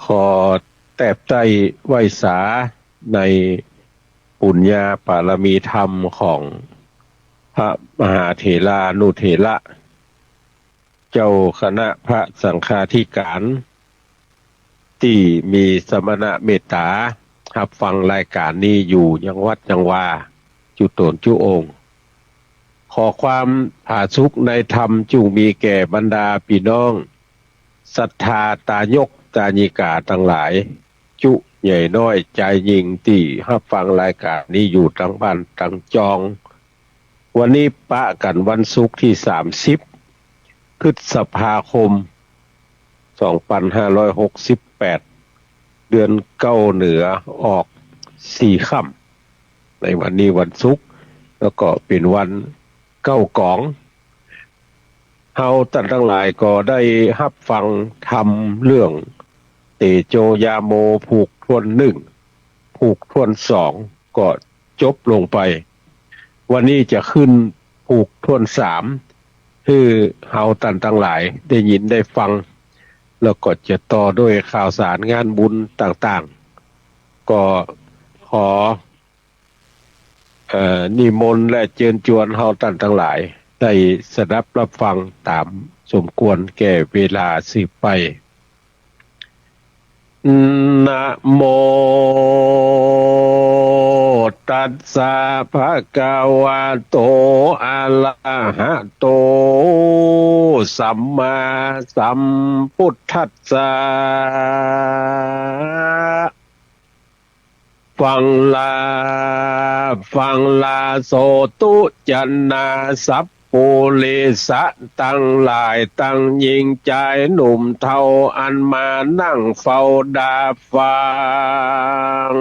ขอแตบใต้ไหวสาในปุญญาปารมีธรรมของพระมหาเถรานุเถระเจ้าคณะพระสังฆาธิการที่มีสมณะเมตตารับฟังรายการนี้อยู่ยังวัดยังวาจุตนจุองค์ขอความผาสุกในธรรมจุงมีแก่บรรดาพี่น้องศรัทธาตายกตาญิกาทั้งหลายจุใหญ่น้อยใจยิงที่รับฟังรายการนี้อยู่ทั้งบ้านทั้งจองวันนี้ปะกันวันศุกร์ที่30พฤษภาคม2568เดือนเก้าเหนือออก4ค่ำในวันนี้วันศุกร์แล้วก็เป็นวันเก้ากองเฮาท่านทั้งหลายก็ได้รับฟังธรรมเรื่องเตโชยาโมผูกทวน1ผูกทวน2ก็จบลงไปวันนี้จะขึ้นผูกทวน3คือเฮาท่านทั้งหลายได้ยินได้ฟังแล้วก็จะต่อด้วยข่าวสารงานบุญต่างๆก็ขอนิมนต์และเชิญชวนเฮาท่านทั้งหลายได้สดับรับฟังตามสมควรแก่เวลาสืบไปนะโมตัสสะภะคะวะโตอะระหะโตสัมมาสัมพุทธัสสะฟังลาโสตุจันนาสัพปุริสะตั้งหลายตั้งยิงใจหนุ่มเทาอันมานั่งเฝ้าดาฟัง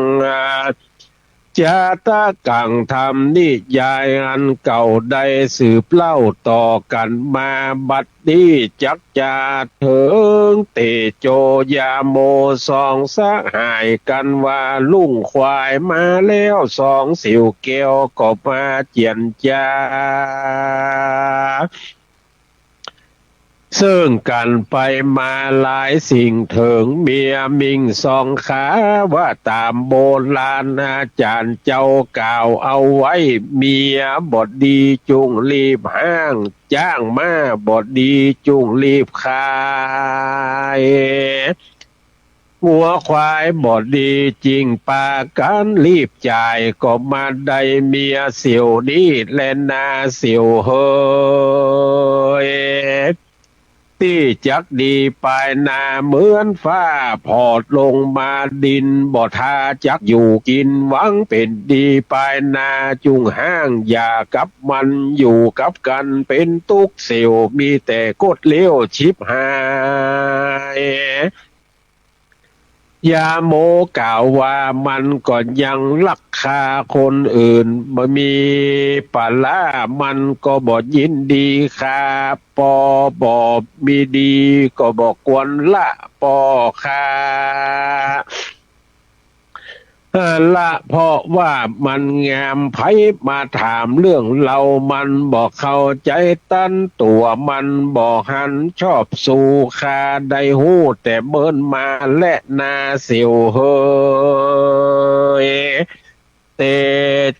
จะตะกังธรรมนิยายอันเก่าได้สืบเล่าต่อกันมาบัดนี้จักจะถึงเตโชยาโมสองสหายกันว่าลุ่งควายมาแล้วสองสิวเกวก็มาเจียนจาซึ่งกันไปมาหลายสิ่งถึงเมียมิงสองขาว่าตามโบราณอาจารย์เจ้ากล่าวเอาไว้เมียบดดีจุงรีบห้างจ้างมาบดดีจุงรีบขายหัวควายบดดีจริงปากันรีบจ่ายก็มาได้เมียเสียวนี้แลนาเสียวเฮยที่จักดีปลายนาเหมือนฟ้าพอดลงมาดินบ่ทาจักอยู่กินหวังเป็นดีปลายนาจุงห้างอย่ากับมันอยู่กับกันเป็นตุกเสียวมีแต่กดเลี้ยวชิบหายยาโมกล่าวว่ามันก็ยังลักคาคนอื่นบ่มีปะละมันก็บ่ยินดีคาปอบ่มีดีก็บ่ควรละปอคาละเพราะว่ามันงามไผมาถามเรื่องเรามันบอกเข้าใจตั้นตัวมันบอกหันชอบสู่คาได้หู้แต่เบิ้นมาและนาเสียวเฮยเต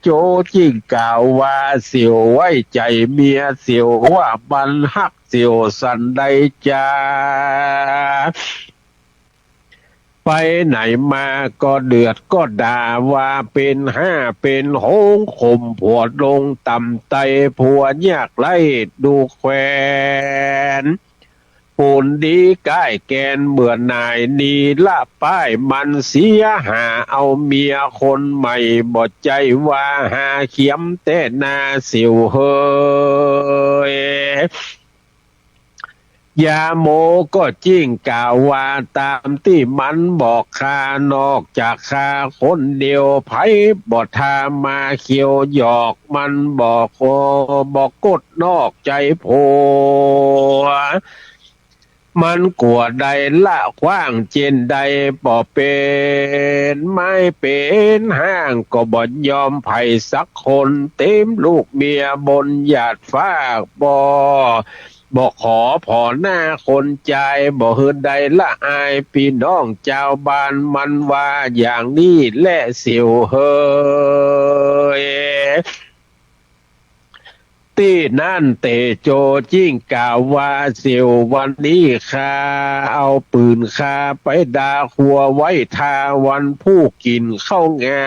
โจจิ้งกล่าวว่าเสียวไว้ใจเมียเสียวว่ามันฮักเสียวสันใดจาไปไหนมาก็เดือดก็ด่าว่าเป็นห้าเป็นโหงข่มผัวลงต่ำไตผัวยากไล่ดูแควนปูนดีก้ายแกนเบื่อนายนีละป้ายมันเสียหาเอาเมียคนใหม่บอดใจว่าหาเขียมแต่นาสิวเฮยยาโมก็จิ้งกล่าวว่าตามที่มันบอกข้านอกจากข้าคนเดียวไผบ่ทามาเขียวหยอกมันบอกกดนอกใจโพมันกลัวใดละขว้างเจนใดบ่เป็นไม่เป็นห้างก็บ่ยอมไผ่สักคนเต็มลูกเมียบนหยาดฟ้าบ่ บอกขอพอหน้าคนใจบอกเฮือใดละอายพี่น้องเจ้าบ้านมันว่าอย่างนี้แหละเสียวเฮยที่นั่นเตโจจิ้งกล่าวว่าเสียววันนี้ข้าเอาปืนข้าไปดาหัวไว้ทาวันผู้กินเข้างา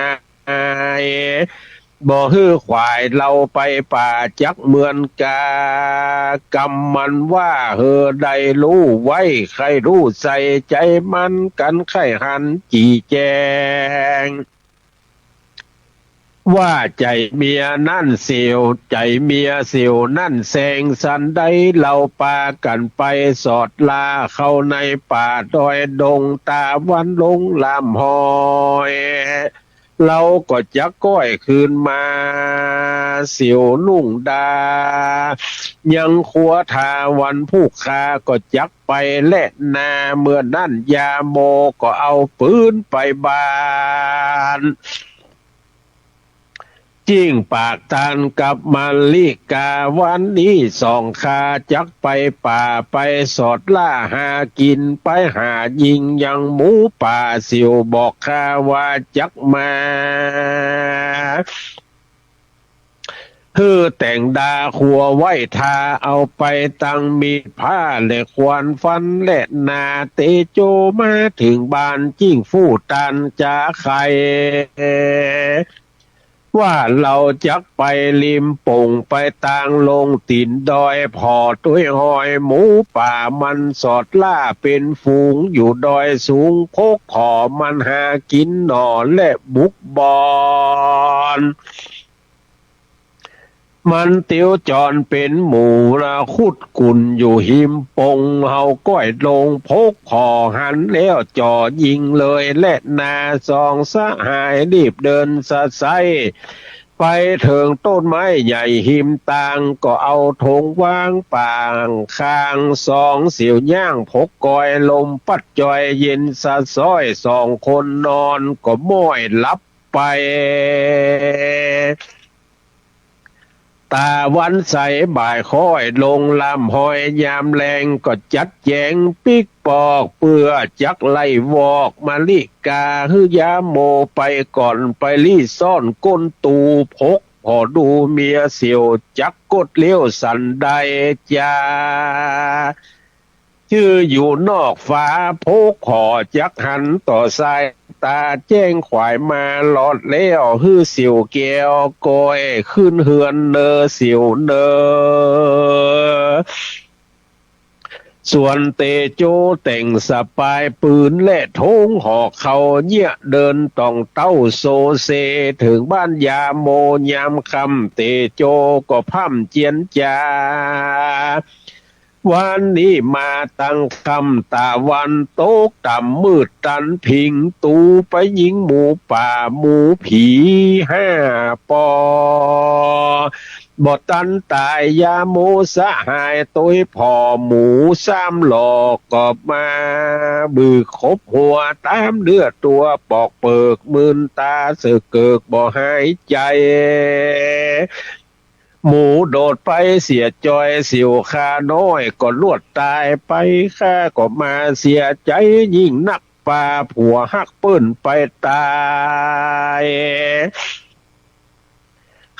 ยบ่ฮื้อควายเราไปป่าจักเหมือนกากำมันว่าเฮอใดรู้ไว้ใครรู้ใส่ใจมันกันไข่หันจีแจงว่าใจเมียนั่นเสียวใจเมียเสียวนั่นแสงสันใดเราปากันไปสอดลาเข้าในป่าดอยดงตาวันลงลำหอยเราก็จะก้อยคืนมาเสียวลุ่งดายังขัวทาวันผู้คาก็จักไปและนาเมื่อนั่นยาโมก็เอาปืนไปบานจิ้งปากตานกับมาลิกาวันนี้สองขาจักไปป่าไปสอดล่าหากินไปหายิงยังหมูป่าเสียวบอกข้าว่าจักมาฮือแต่งดาขัวไว้ทาเอาไปตั้งมีผ้าและควันฟันและนาเตโจมาถึงบ้านจิ้งฟู่ตันจะไข่ว่าเราจักไปริมป่งไปต่างลงตินดอยพอตุ้ยหอยหมูป่ามันสอดล่าเป็นฝูงอยู่ดอยสูงโคกขอมันหากินหนอนและบุกบอนมันเตียวจอนเป็นหมูละคุดกุ่นอยู่หิมปงเฮาก้อยลงพกขอหันแล้วจ่อยิงเลยและนาซองสหายรีบเดินสะไซไปถึงต้นไม้ใหญ่หิมตางก็เอาธงวางป่างข้างสองเสียวย่างพกกอยลมปัดจอยเย็นสะซ้อยสองคนนอนก็ม้อยหลับไปตาวันใสบ่ายค่อยลงลำหอยยามแรงก็จัดแจงปิกปอกเปื่อจักไล่วอกมาลิกาฮือยาโมไปก่อนไปลี่ซ่อนก้นตูพกพอดูเมียเสียวจักกดเลี้ยวสันใดจาชื่ออยู่นอกฟ้าโพกขอจักหันต่อสายตาแจ้งขวายมาหลอดแล้วฮื้อเสียวแก้วกอยขึ้นเหือนเนอเสียวเนอส่วนเตโจแต่งสปายปืนและธงหอกเขาเนี่ยเดินต้องเต้าโซเซถึงบ้านยาโมยามคำเตโจก็พร่ำเจียนจาวันนี้มาตั้งคำตาวันโตกต่ำมืดตันพิงตูไปยิงหมูป่าหมูผี5 ปอบอตันตายยาโมสหายตัวพ่อหมู3 หลอกก็มาบือคบหัวตามเลือดตัวปอกเปิกมืนตาเสือเกิกบ่หายใจหมูโดดไปเสียจอยสิวคาน้อยก็ลวดตายไปข้าก็มาเสียใจยิ่งนักป่าผัวหักปื้นไปตาย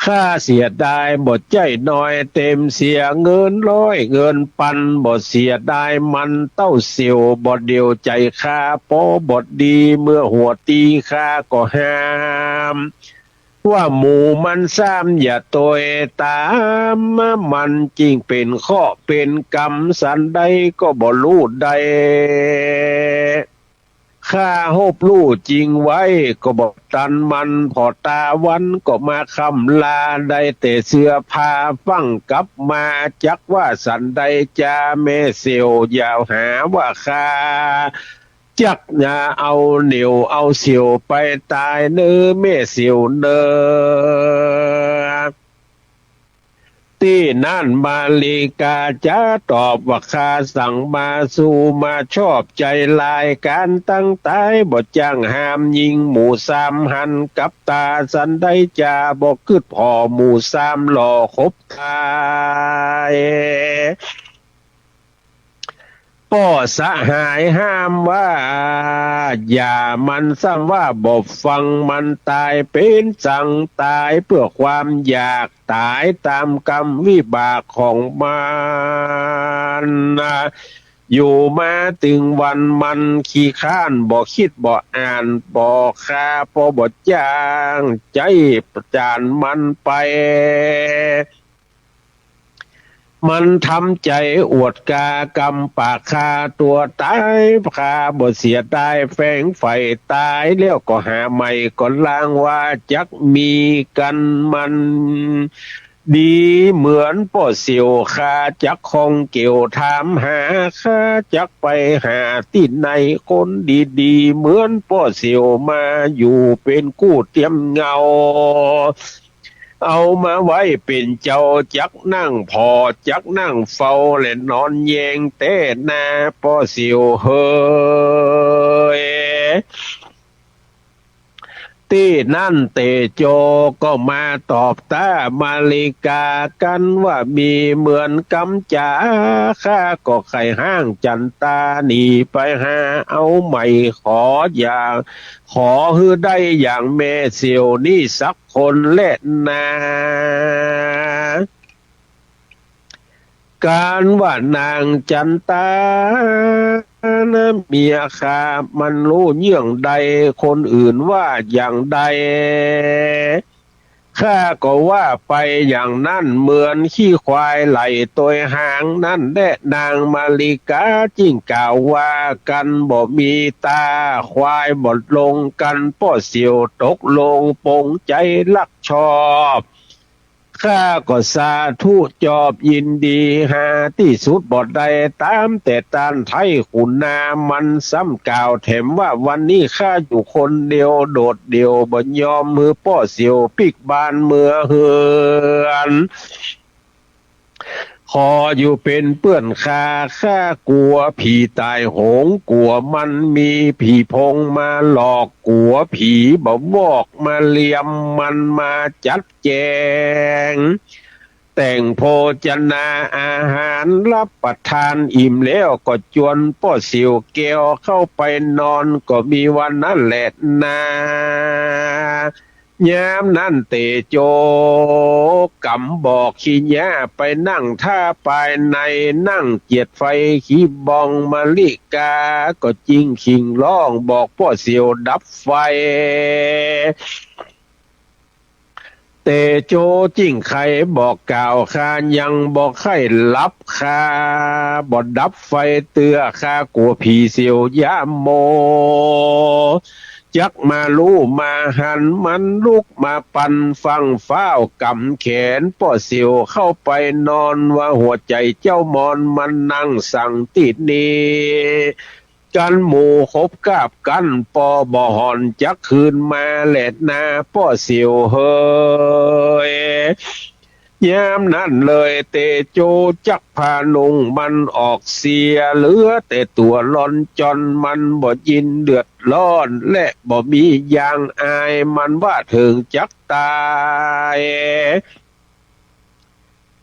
ข้าเสียดายบทใจน้อยเต็มเสียเงิน100เงินปันบทเสียดายมันเต้าเสียวบทเดียวใจข้าปอบทดีเมื่อหัวตีข้าก็ห้ามว่าหมูมันซ้ำอย่าตัวตามมันจริงเป็นข้อเป็นกรรมสันใดก็บ่รู้ใดข้าฮบลู่จริงไว้ก็บอกตันมันพอตาวันก็มาคำลาได้แต่เสื้อผ้าฟังกลับมาจักว่าสันใดจะแม่เสียวยาวหาว่าข้าจักอย่าเอาเหนียวเอาเสียวไปตายเนื้อแม่เสียวเนื้อที่นั่นมาลีกาจะตอบว่าข้าสั่งมาสู่มาชอบใจลายการตั้งตายบ่จ้างห้ามยิงหมู่3 หันกับตาสันได้จาบอกคืดพ่อหมู่3 หล่อคบตาย ป้อสหายห้ามว่าอย่ามันซ้ำว่าบบฟังมันตายเป็นสั่งตายเพื่อความอยากตายตามกรรมวิบากของมันนะอยู่มาถึงวันมันขี้ข้านบ่คิดบ่อ่านบ่คาพอบ่จ้างใจประจานมันไป มันทำใจอวดกากำปากคาตัวตายคาบ่เสียตายแฝงไฟตายแล้วก็หาใหม่ก็ล้างว่าจักมีกันมันดีเหมือนป่อเสียวคาจักคงเกี่ยวถามหาคาจักไปหาที่ไหนคนดีๆเหมือนป่อเสียวมาอยู่เป็นกู้เตรียมเงา เอามาไว้เป็นเจ้าจักนั่งพอจักนั่งเฝ้าและนอนแยงเต้หน้าป้อสิวเฮยที่นั่นเตโจก็มาตอบตามาลิกากันว่ามีเหมือนกำจาข้าก็ไข่ห้างจันตาหนีไปหาเอาใหม่ขออย่างขอฮือได้อย่างแม่เสียวนี่สักคนเล่นนาการว่านางจันตานะเมียข้ามันรู้เยื่องใดคนอื่นว่าอย่างใดข้าก็ว่าไปอย่างนั้นเหมือนขี้ควายไหลตัวหางนั่นแหละนางมาลิกาจิ้งกล่าวว่ากันบ่มีตาควายบ่ลงกันป้อเสียวตกลงปงใจลักชอบข้าก็สาธุจอบยินดีหาที่สุดบ่ได้ตามแต่ตานไทยขุนนามันซ้ำกล่าวแถมว่าวันนี้ข้าอยู่คนเดียวโดดเดียวบ่ยอมมือป้อเสียวปิกบานเมื่อเฮือนขออยู่เป็นเปื้อนคาข้ากลัวผีตายโหงกลัวมันมีผีพงมาหลอกกลัวผีบ่บอกมาเลียมมันมาจัดแจงแต่งโภชนาอาหารรับประทานอิ่มแล้วก็จวนป้อสิวแก้วเข้าไปนอนก็มีวันนั้นแหละนายามนั่นเตโจกำบอกขี้ยาไปนั่งท่าปายในนั่งเกียดไฟขี้บองมาลิกาก็จริงขิงร้องบอกพ่อเสียวดับไฟเตโจจิ้งไขบอกกล่าวคายังบอกให้รับคาบอกดับไฟเตือคากลัวผีเสียวยาโมจักมาลู่มาหันมันลุกมาปันฟังฟ้าวกำแขนป้อเสียวเข้าไปนอนว่าหัวใจเจ้ามอนมันนั่งสั่งติดนี้กันหมู่คบกาบกันปอบ่หอนจักคืนมาแหลดนาป้อเสียวเฮยยามนั่นเลยเตโจจักพานุงมันออกเสียเหลือแต่ตัวร้อนจนมันบ่ยินเดือดร้อนและบ่มีอย่างอายมันว่าถึงจักตาย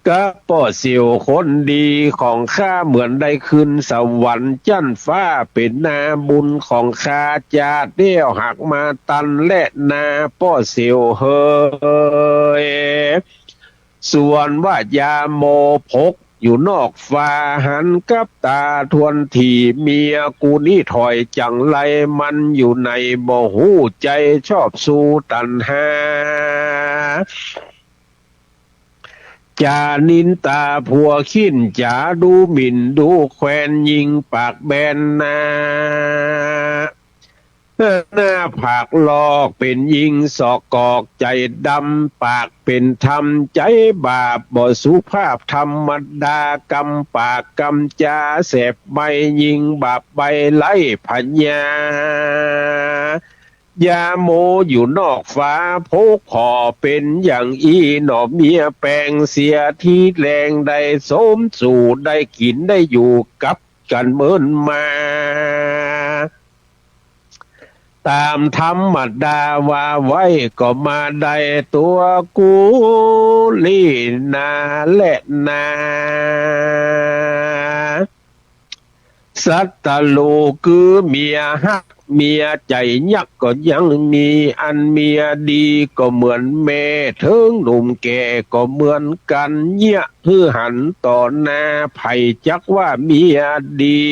ก็ป้อเสียวคนดีของข้าเหมือนได้ขึ้นสวรรค์จันฟ้าเป็นนาบุญของข้าจาดเดียวหักมาตันและนาป้อเสียวเฮยส่วนว่ายาโมพกอยู่นอกฟ้าหันกับตาทวนทีเมียกูนี่ถอยจังไรมันอยู่ในบ่หูใจชอบสู้ตันหาจานินตาผัวขิ้นจาดูหมิ่นดูแควนยิงปากแบนนาหน้าผากลอกเป็นยิงศอกกอกใจดำปากเป็นธรรมใจบาปบ่สุภาพธรรมดากำปากกำจาเสพใบยิงบาปใบไล่พญายาโมอยู่นอกฟ้าโพกขอเป็นอย่างอีหนอเมียแปลงเสียที่แรงได้สมสู่ได้กินได้อยู่กับกันเหมือนมาตามธรรมดาว่าไว้ก็มาได้ตัวกูลีนาและนา สัตตลูคือเมียฮักเมียใจยักก็ยังมีอันเมียดีก็เหมือนแม่ถึงหนุ่มแก่ก็เหมือนกันเนี่ยฮือหันต่อหน้าไผ่จักว่าเมียดี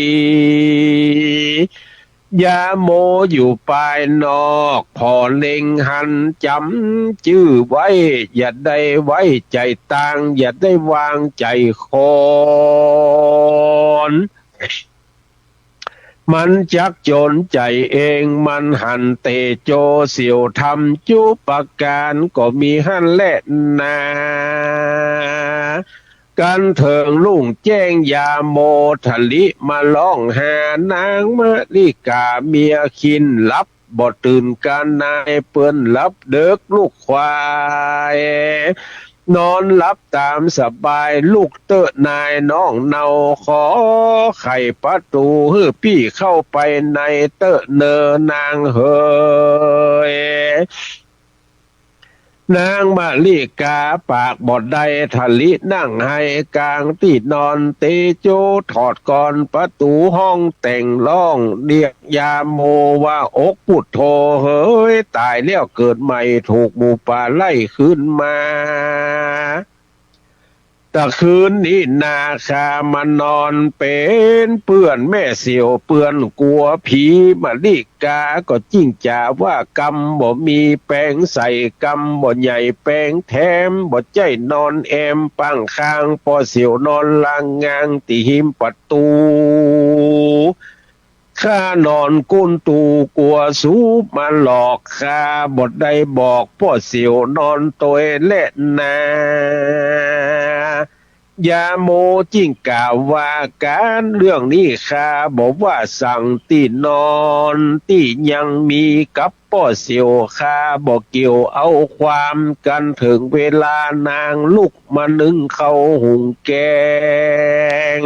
ยาโมอยู่ปลายนอกพอเล็งหันจำชื่อไว้อย่าได้ไว้ใจต่างอย่าได้วางใจคอนมันจักจนใจเองมันหันเตโจเสียวทำจุปการก็มีหันและนากันเถิงลุ่งแจ้งยาโมทะลิมาล่องหานางมะลิกาเมียคินลับบ่ตื่นกันนายเปิ้นลับเด็กลูกควายนอนหลับตามสบายลูกเตอะนายน้องเนาขอไขประตูให้พี่เข้าไปในเตอะเนอนางเฮยนางมาลิกาปากบดได้ทะลินั่งให้กลางที่นอนเตโจถอดก่อนประตูห้องแต่งร้องเรียกยามโมว่าอกพุทโธเฮ้ยตายแล้วเกิดใหม่ถูกหมูป่าไล่ขึ้นมาแต่คืนนี้นาคามานอนเป็นเปื่อนแม่เสียวเปื่อนกลัวผีมาลิกาก็จิ้งจ่าว่ากำบ่มีแป้งใส่กำบ่ใหญ่แป้งแถมบ่ใจนอนแอมปังข้างพอเสียวนอนลางงางติหิมประตูข้านอนกุ้นตูกลัวสูบมาหลอกข้าบทได้บอกพ่อเสียวนอนตัวเล่นนายาโมจิ้งกล่าวว่าการเรื่องนี้ข้าบอกว่าสั่งตีนอนที่ยังมีกับพ่อเสียวข้าบอกเกี่ยวเอาความกันถึงเวลานางลุกมานึ่งเขาหุงแกง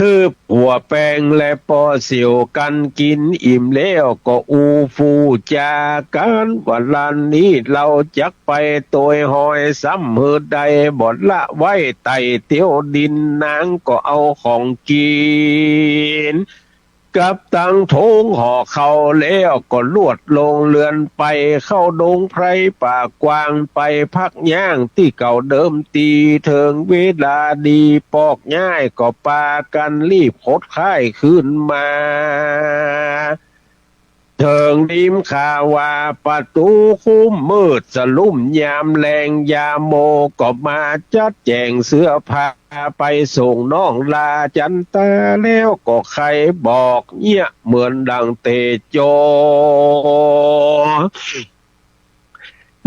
คือผัวแป้งและปอเสียวกันกินอิ่มแล้วก็อูฟูจากันวันลันนี้เราจักไปตัวหอยซ้ำมือใดบดละไว้ไต่เตียวดินนางก็เอาของกินกับตังทงห่อเขาแล้วก็ลวดลงเรือนไปเข้าดงไพรป่ากวางไปพักย่างที่เก่าเดิมตีเถิงเวลาดีปอกง่ายก็ปากันรีบหดค่ายขึ้นมาเถิงดิมข่าวว่าประตูคุ้มมืดสลุ่มยามแรงยามโมก็มาจัดแจงเสื้อผ้าไปส่งน้องลาจันตาแล้วก็ใครบอกเนี่ยเหมือนดังเตโจ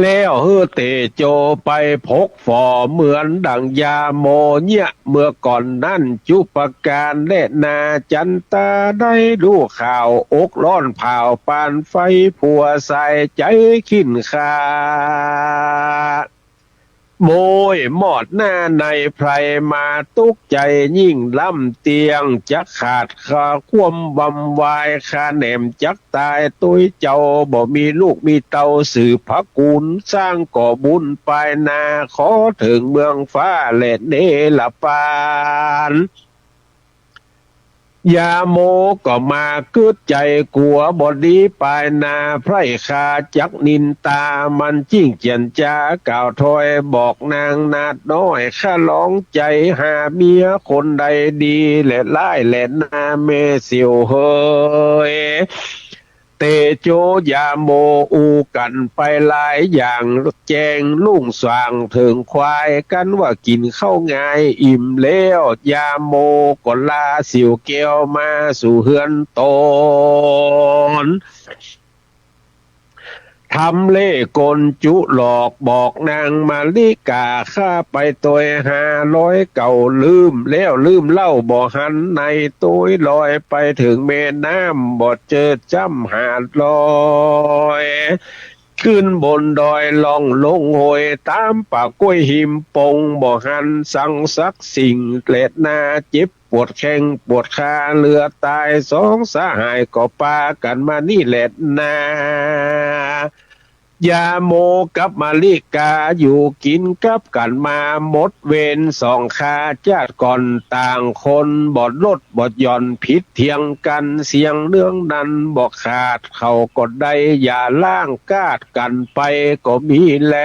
แล้วเตโจไปพกฝอเหมือนดังยาโมเนี่ยเมื่อก่อนนั่นจุปการและนาจันตาได้ดูข่าวอกร้อนเผาปานไฟผัวใส่ใจขิ้นขาโมยหมอดหน้าในไพรมาตุกใจยิ่งล้ำเตียงจักขาดคาคว่ำบำวายคาแหนมจักตายตุยเจ้าบ่มีลูกมีเต้าสืบพระกุลสร้างก่อบุญปลายนาขอถึงเมืองฟ้าและเนลปานยาโมก็มากึดใจกลัวบดีปลายนาไพร่คาจักนินตามันจิ้งเจียนจาก่าวถอยบอกนางนาดน้อยข้าร้องใจหาเมียคนใดดีและไล่และนาเมเสียวเฮยเตโจยาโมอูกันไปหลายอย่างแจงลุ่งสว่างถึงควายกันว่ากินข้าวง่ายอิ่มแล้วยาโมก็ลาสิวเกียวมาสู่เฮือนตนทำเล่กลจุหลอกบอกนางมาลิกาข้าไปตัว500เก่าลืมแล้วลืมเล่าบ่หันในตัวลอยไปถึงแม่น้ำบ่เจอจ้ำหาดลอยขึ้นบนดอยล่องลงหอยตามปากกล้วยหิมปงบ่หันสังสักสิ่งเกล็ดหน้าเจ็บปวดแข้งปวดขาเลือตายสองสหายก็ปากันมานี่แหละนา ยาโมกับมาลิกาอยู่กินกับกันมาหมดเวรสองคาจาดก่อนต่างคนบอดลดบอดหย่อนผิดเทียงกันเสียงเรื่องนั้นบอกขาดเขาก็ได้อย่าล่างกาดกันไปก็มีแล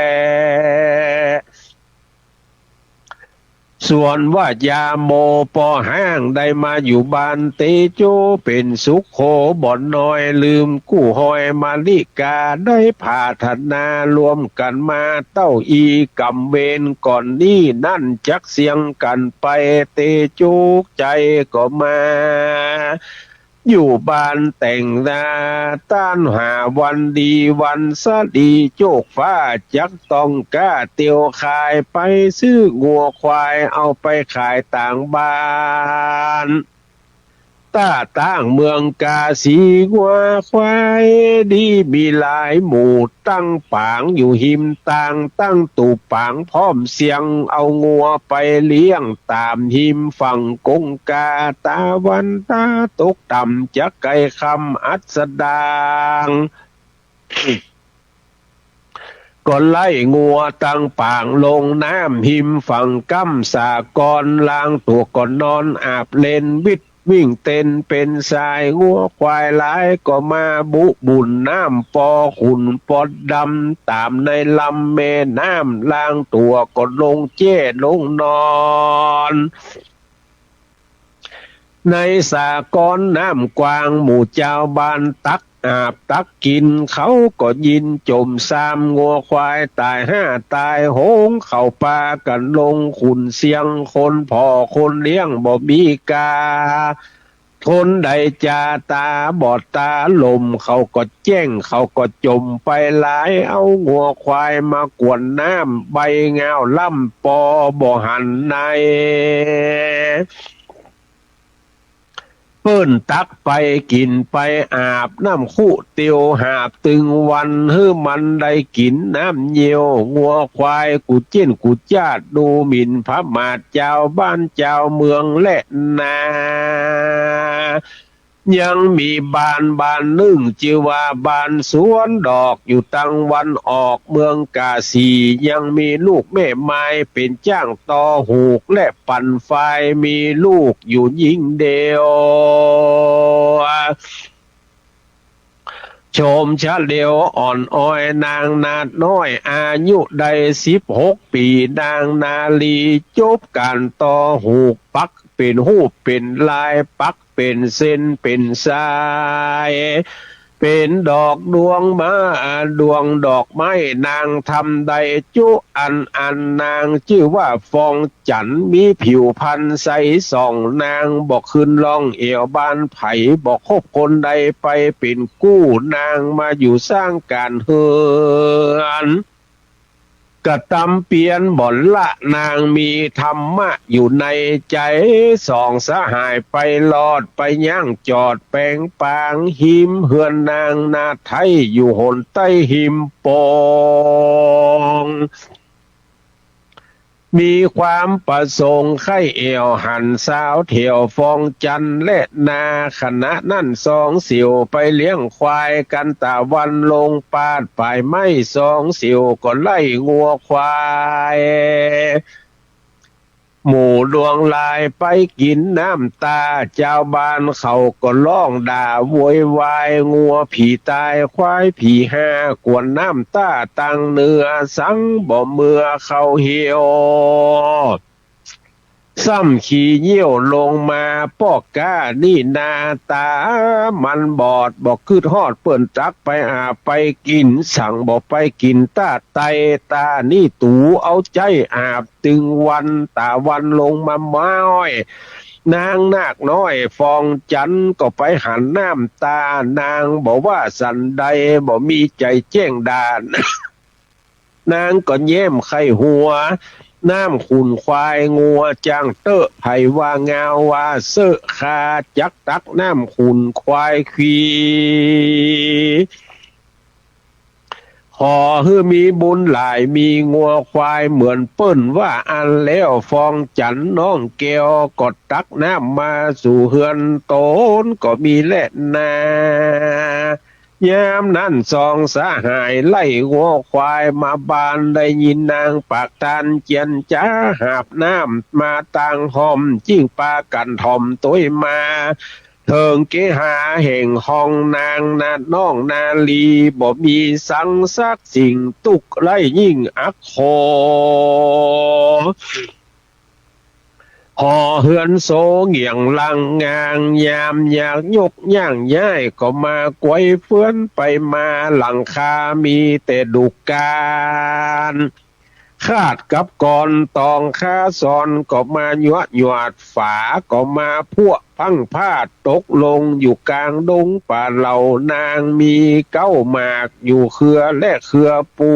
ส่วนว่ายาโมปอห้างได้มาอยู่บ้านเตโจเป็นสุขโขบ่อนน้อยลืมกู้หอยมาลิกาได้ผ่าธนารวมกันมาเต้าอีกำเวนก่อนนี้นั่นจักเสียงกันไปเตโจใจก็มาอยู่บ้านแต่งนาต้านหาวันดีวันสดีโจกฟ้าจักต้องกล้าเตียวขายไปซื้องัวควายเอาไปขายต่างบ้านต้าตั้งเมืองกาสีงัวควายดีมีหลายหมู่ตั้งปางอยู่หิมตั้งตูปางพร้อมเสียงเอางัวไปเลี้ยงตามหิมฝั่งกงกาตาวันตาตกต่ำจะไกลคำอัสดางก็ไล่งัวตั้งปางลงน้ำหิมฝั่งกำสากรล้างตัวก่อนนอนอาบเลนวิทวิ่งเต้นเป็นสายงัวควายหลายก็มาบุบุญน้ำปอขุนปอดดำตามในลำแม่น้ำล้างตัวก็ลงเจ้ลงนอนในสากรน้ำกวางหมู่เจ้าบ้านตักอาบตักกินเขาก็ยินจมซามงัวควายตายห้าตายโหงเข้าป่ากันลงขุนเสียงคนพ่อคนเลี้ยงบ่มีกาทนใดจาตาบอดตาลมเขาก็แจ้งเขาก็จมไปหลายเอางัวควายมากวนน้ำใบเงาล่ำปอบ่หันในเปิ้นตักไปกินไปอาบน้ำคู่เตียวหาบตึงวันฮื้อมันได้กินน้ำเยียวงัวควายกูเจี้ยนกูจาดดูหมิ่นพระมาดเจ้าบ้านเจ้าเมืองและนายังมีบ้านหนึ่งชื่อว่าบ้านสวนดอกอยู่ตังวันออกเมืองกาสียังมีลูกแม่ไม้เป็นจ้างต่อหูกและปั่นไฟมีลูกอยู่ยิ่งเดียวชมชะเลียวอ่อนอ้อยนางนาดน้อยอายุได้16 ปีนางนาลีจบการต่อหูกปักเป็นหูปเป็นลายปักเป็นเส้นเป็นสายเป็นดอกดวงมาดวงดอกไม้นางทำใดจุอันนางชื่อว่าฟองจันมีผิวพันธุ์ใสส่องนางบอกขึ้นล่องเอวบ้านไผ่บอกคบคนใดไปเป็นกู้นางมาอยู่สร้างการเฮือนกระตำเปลี่ยนบ่อนละนางมีธรรมะอยู่ในใจสองสหายไปลอดไปย่างจอดแปลงปางหิมเฮือนนางนาไทยอยู่หนใต้หิมปองมีความประสงค์ไข่เอวหันสาวเถี่ยวฟองจันและนาคณะนั่นสองเสียวไปเลี้ยงควายกันตะวันลงปาดปลายไม้สองเสียวก็ไล่งัวควายหมู่ดวงลายไปกินน้ำตาเจ้าบ้านเขาก็ร้องด่าโวยวายงัวผีตายควายผีห้ากวนน้ำตาตังเนื้อสังบ่เมื่อเขาเหี่ยวซ้ำขี่เยี่ยวลงมาปอกก้านี่นาตามันบอดบอกคืดฮอดเปิ่นจักไปอาไปกินสั่งบอกไปกินตาไตตานี่ตูเอาใจอาบตึงวันตาวันลงมาม้อยนางนาคน้อยฟองจันก็ไปหันน้ำตานางบอกว่าสันใดบอกมีใจแจ้งดาน นางก็แย้มไข้หัวน้ำขุนควายงัวจางเตอะไผ่ว่างาวว่าเสอะคาจักตักน้ำขุนควายขีขอให้มีบุญหลายมีงัวควายเหมือนเปิ้นว่าอันแล้วฟองจันน้องแก้วกดตักน้ำมาสู่เฮือนโตนก็มีแหละนา ยามนั้นสองสหายไล่วัวควายมาบานได้ยินนางปากตันเจียนจ้าหาบน้ำมาต่างหอมจิ้งปากันทอมตัวมาเถิงเกหาแห่งห้องนางนาน้องนาลีบ่มีสังสักสิ่งตุกไล่ยิ่งอักโคหอเฮือนโซเงี่ยงลังงางยามอยากยกย่างย้ายก็มากวยเฟื้อนไปมาหลังคามีแต่ดุการคาดกับก่อนตองค้าซอนก็มาหยวดหยวดฝาก็มาพวกพังพาดตกลงอยู่กลางดงป่าเหล่านางมีเก้าหมากอยู่เครือและเครือปู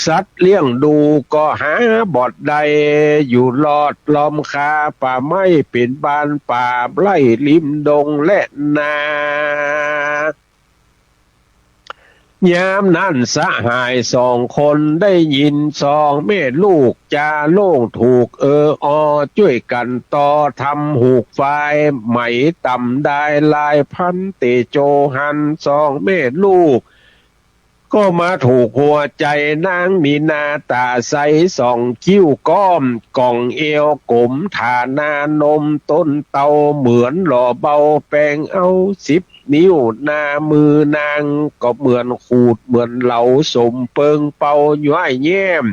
สัตว์เลี้ยงดูก็หาบอดใดอยู่ลอดล้อมคาป่าไม้เป็นบานป่าไร่ริมดงและนายามนั้นสหายสองคนได้ยินสองแม่ลูกจาโล่งถูกอช่วยกันต่อทำหูกไฟไหมต่ำได้ลายพันเตโจหันสองแม่ลูกก็มาถูกหัวใจนางมีนาตาใสส่องคิ้วก้อมกล่องเอวกลมฐานานมต้นเตาเหมือนหล่อเบาแปลงเอา10 นิ้วหน้ามือนางก็เหมือนขูดเหมือนเหลาสมเปิงเป่าย้อยแย้ม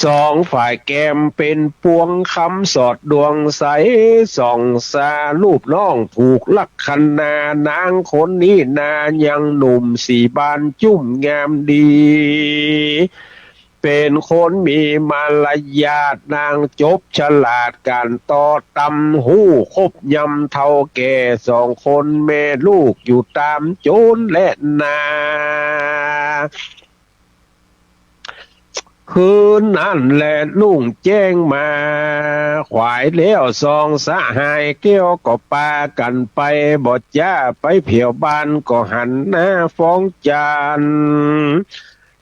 สองฝ่ายแก้มเป็นปวงคำสอดดวงใสส่องซารูปน้องถูกลักขณานางคนนี้นายังหนุ่มสีบานจุ่มงามดีเป็นคนมีมารยาทนางจบฉลาดการต่อตำหู้คบยำเท่าแก่สองคนแม่ลูกอยู่ตามโจรและนาคืนนั้นแหละลุงแจ้งมาขวายแล้วสองสหายเกี้ยวก็ปากันไปบอดจ้าไปเผียวบ้านก็หันหน้าฟ้องจาน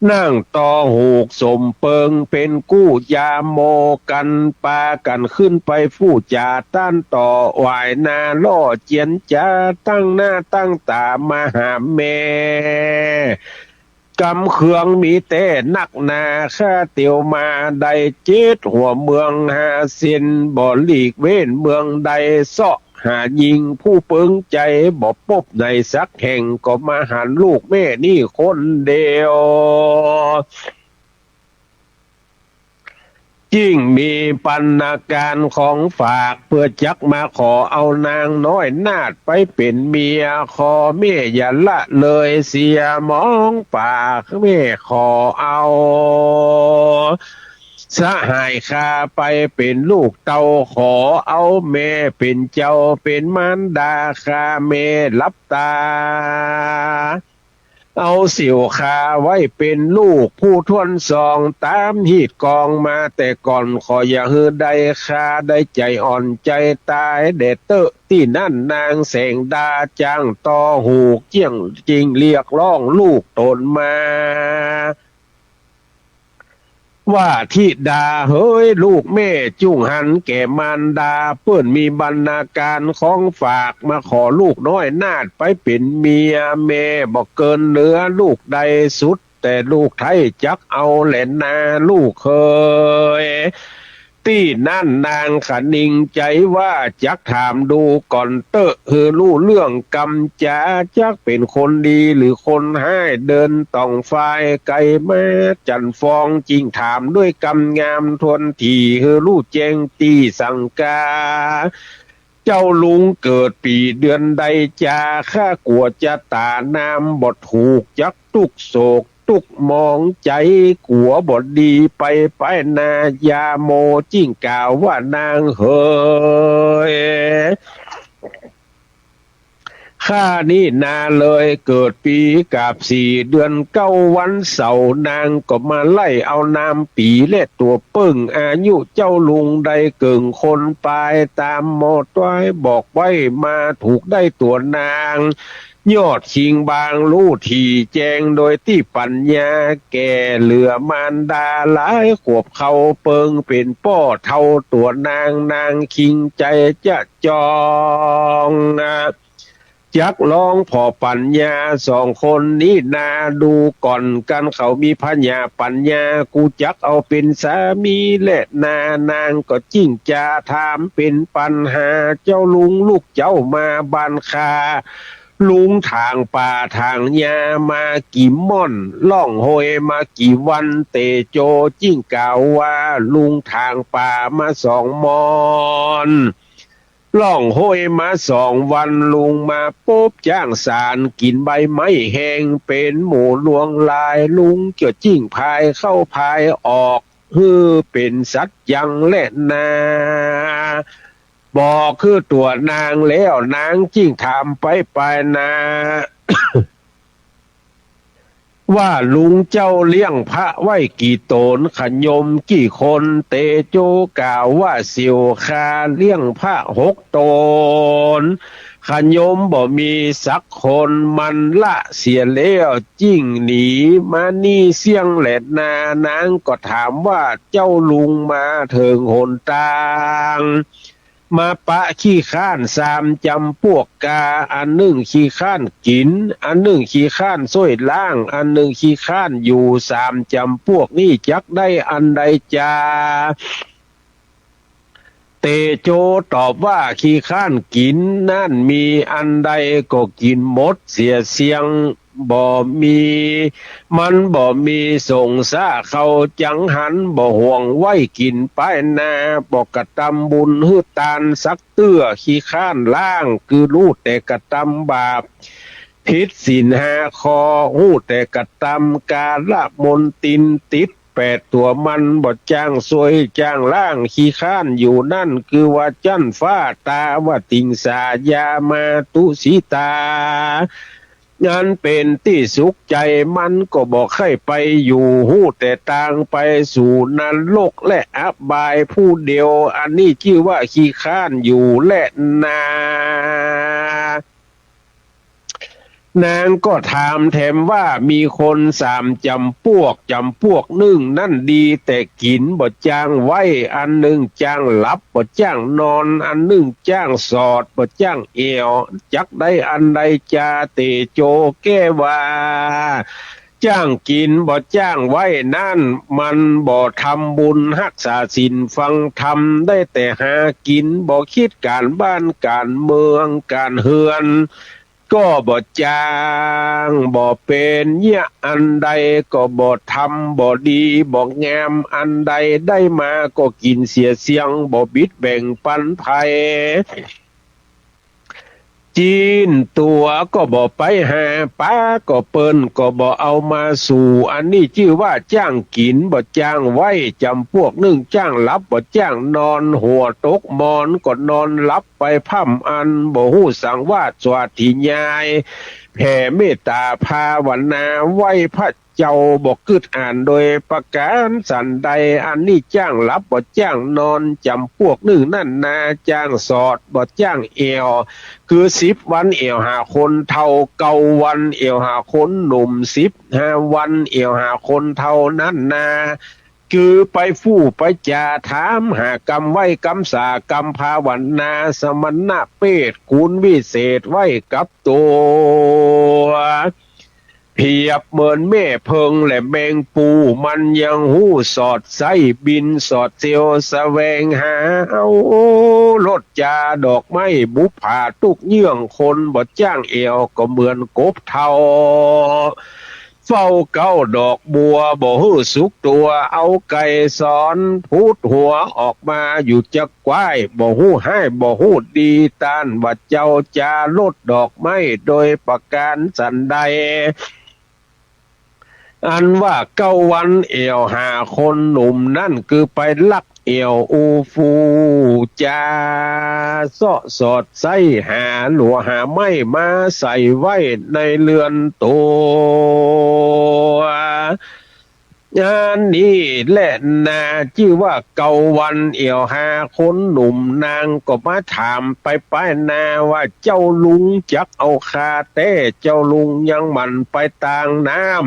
นั่งต่อหูกสมเปิงเป็นกู้ยาโมกันปากันขึ้นไปฟู่จ่าต้านต่อวายนาล่อเจียนจ้าตั้งหน้าตั้งตามาหาแม่กำเขืองมีแต่นักนาข้าเตียวมาใดเจ็ดหัวเมืองหาเสินบ่หลีกเว้นเมืองใดเสาะหายิงผู้เปิงใจบ่ปบในสักแห่งก็มาหันลูกแม่นี่คนเดียวยิ่งมีปัณาการของฝากเพื่อจักมาขอเอานางน้อยนาดไปเป็นเมียขอแม่อย่าละเลยเสียมองปากแม่ขอเอาสหายคาไปเป็นลูกเต่าขอเอาแม่เป็นเจ้าเป็นมารดาคาแม่รับตาเอาสิวคาไว้เป็นลูกผู้ทวนซองตามหีดกองมาแต่ก่อนขออย่าฮือใดคาได้ใจอ่อนใจตายเดเตอที่นั่นนางแสงดาจ้างต่อหูกเจียงจริงเรียกร้องลูกตนมาว่าที่ดาเฮ้ยลูกแม่จุ้งหันแก่มารดาเพื่อนมีบรรณาการของฝากมาขอลูกน้อยนาดไปเป็นเมียแม่บอกเกินเนื้อลูกใดสุดแต่ลูกไทยจักเอาแหลนนาลูกเคยที่นั่นนางขนิงใจว่าจักถามดูก่อนเตอะรู้เรื่องกำจาจักเป็นคนดีหรือคนให้เดินต้องไฟไกลแม่จันฟองจริงถามด้วยกำงามทวนที่รู้แจ้งตีสังกาเจ้าลุงเกิดปีเดือนใดจาข้ากลัวจะตานามบทถูกจักตุกโศกตุกมองใจกัวบทดีไปนายาโมจิ้งกล่าวว่านางเฮยข้านี่นาเลยเกิดปีกับ4 เดือน9 วันเสาร์นางก็มาไล่เอานามปีและตัวเปิ้งอายุเจ้าลุงได้เกิ่งคนปลายตามหมดไว้บอกไว้มาถูกได้ตัวนางยอดชิงบางรู้ที่แจงโดยที่ปัญญาแก่เหลือมารดาหลายขวบเขาเปิงเป็นป้อเท่าตัวนางคิงใจจะจองนะ จักลองพอปัญญาสองคนนี้นาดูก่อนกันเขามีพญาปัญญากูจักเอาเป็นสามีและนางก็จิ้งจาถามเป็นปัญหาเจ้าลุงลูกเจ้ามาบ้านคาลุงทางป่าทางยามากี่ม่อนล่องโหยมากี่วันเตโจจิ้งกล่าวว่าลุงทางป่ามา2 มอนล่องโหยมา2 วันลุงมาปุ๊บจ้างสารกินใบไม้แห้งเป็นหมูลวงลายลุงเกี่ยวจิ้งพายเข้าพายออกเป็นสัตว์ยังและนาบอกคือตัวนางแล้วนางจิ้งถามไปนา ว่าลุงเจ้าเลี้ยงพระไว้กี่ตนขยมกี่คนเตโจกล่าวว่าเสียวคาเลี้ยงพระ6 ตนขยมบ่มีสักคนมันละเสียแล้วจิ้งหนีมานี่เสียงแหลดนานางก็ถามว่าเจ้าลุงมาเถิงหนตางมาปะขี้ข้าน3 จำพวกกาอัน1ขี้ข้านกินอัน1ขี้ข้านส้วยล่างอัน1ขี้ข้านอยู่3 จำพวกนี้จักได้อันใดจาเตโจตอบว่าขี้ข้านกินนั่นมีอันใดก็กินหมดเสียเสียงบ่มีมันบ่มีส่งซาเขาจังหันบ่ห่วงไว้กินไปนาบ่กระทำบุญฮือตานสักเตื้อขี้ข้านล่างคือรู้แต่กระทำบาปผิดศีล5 ข้อรู้แต่กระทำกาละมนตินติด8 ตัวมันบ่จ้างสวยจ้างล่างขี้ข้านอยู่นั่นคือว่าจันฟ้าตาว่าติงสายามาตุสีตางานเป็นที่สุขใจมันก็บอกให้ไปอยู่หู้แต่ต่างไปสู่นรกและอบายผู้เดียวอันนี้ชื่อว่าขี้ข้านอยู่และนางก็ถามแถมว่ามีคน3 จำพวก1นั่นดีแต่กินบ่จ้างไว้อัน1จ้างหลับบ่จ้างนอนอัน1จ้างสอดบ่จ้างเอวจักได้อันใดจาเตโจแก้ว่าจ้างกินบ่จ้างไว้นั่นมันบ่ทำบุญรักษาศีลฟังธรรมได้แต่หากินบ่คิดการบ้านการเมืองการเฮือนก็บ่จ้างบ่เป็นเนี่ยอันใดก็บ่ทำบ่ดีบ่งามอันใดได้มาก็กินเสียเสียงบ่บิดแบ่งปันภัยจีนตัวก็บ่ไปหาป้าก็เปิ้นก็บ่เอามาสู่อันนี้ชื่อว่าจ้างกินบ่จ้างไว้จำพวก1จ้างหลับบ่จ้างนอนหัวตกมอนก็นอนหลับไปพ่ำอันบ่ฮู้สังวาสสวัสดิญายแผ่เมตตาภาวนาไว้พระเจ้าบอกกึดอ่านโดยประการสันใดอันนี้จ้างหลับบ่จ้างนอนจำพวก1นั่นนาจ้างสอดบ่จ้างเอวคือ10 วันเอว5 คนเท่า9 วันเอว5 คนหนุ่ม15 วันเอว5 คนเท่านั้นนาคือไปฟู่ไปจาถามหากรรมไว้กรรมสากรรมภาวนาสมณะเปตกุลวิเศษไว้กับตัวเพียบเหมือนแม่เพิงและแมงปูมันยังหู้สอดไส้บินสอดเซียวแสวงหาเอารถจาดอกไม้บุผาตุกเยื่องคนบ่จ้างเอวก็เหมือนกบเทาเฝ้าเก้าดอกบัวบ่ฮู้สุกตัวเอาไก่สอนพูดหัวออกมาอยู่จักควายบ่ฮู้ให้บ่ฮู้ดีตานว่าเจ้าจาลดดอกไม้โดยประการสันใดอันว่า9 วันเอว5 คนหนุ่มนั่นคือไปลักเอวอูฟูจาเสาะสอดไส้หาหลัวหาไม้มาใส่ไว้ในเรือนตัวงานนี้แหละนาชื่อว่า9 วันเอว5 คนหนุ่มนางก็มาถามไปนาว่าเจ้าลุงจักเอาคาเต้เจ้าลุงยังมันไปต่างน้ำ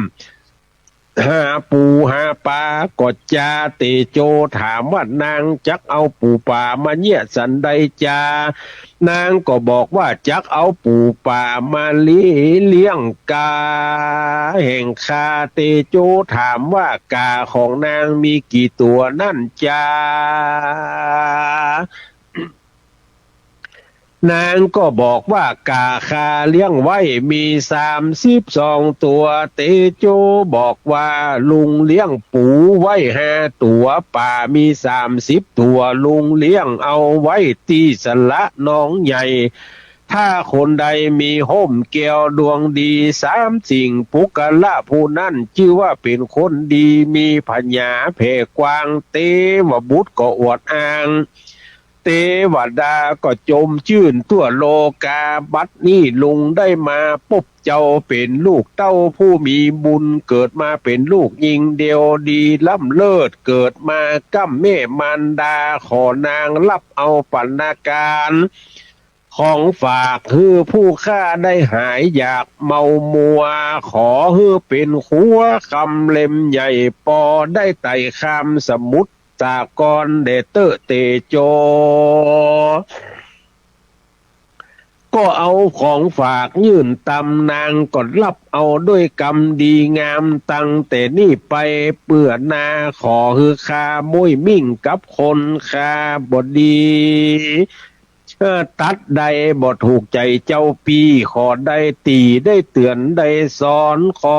หาปูหาปลากดจาเตโจถามว่านางจักเอาปูป่ามาเยี่ยสันใดจานางก็บอกว่าจักเอาปูป่ามาเลี้ยงกาแห่งคาเตโจถามว่ากาของนางมีกี่ตัวนั่นจานางก็บอกว่ากาคาเลี้ยงไว้มี32 ตัวเตโจบอกว่าลุงเลี้ยงปูไว้5 ตัวป่ามี30 ตัวลุงเลี้ยงเอาไว้ที่สละน้องใหญ่ถ้าคนใดมีห่มเกลียวดวงดีสิ่งปุกละผู้นั้นชื่อว่าเป็นคนดีมีปัญญาแผ่กว้างเตวบุตรก็อวดอ้างเทวดาก็จมชื่นทั่วโลกาบัดนี้ลุงได้มาปุ๊บเจ้าเป็นลูกเต้าผู้มีบุญเกิดมาเป็นลูกยิงเดียวดีล้ำเลิศเกิดมาก้ำแม่มารดาขอนางรับเอาปัณาการของฝากคือผู้ข้าได้หายอยากเมามัวขอฮือเป็นขัวคำเล่มใหญ่ปอได้ไต่คำสมุทรสากรเดเตอร์เตโจก็เอาของฝากยื่นตำนางก็รับเอาด้วยกรรมดีงามตั้งแต่นี่ไปเปื่อนาขอฮือคามุ้ยมิ่งกับคนคาบดีตัดใดบ่ถูกใจเจ้าพี่ขอได้ตีได้เตือนได้สอนขอ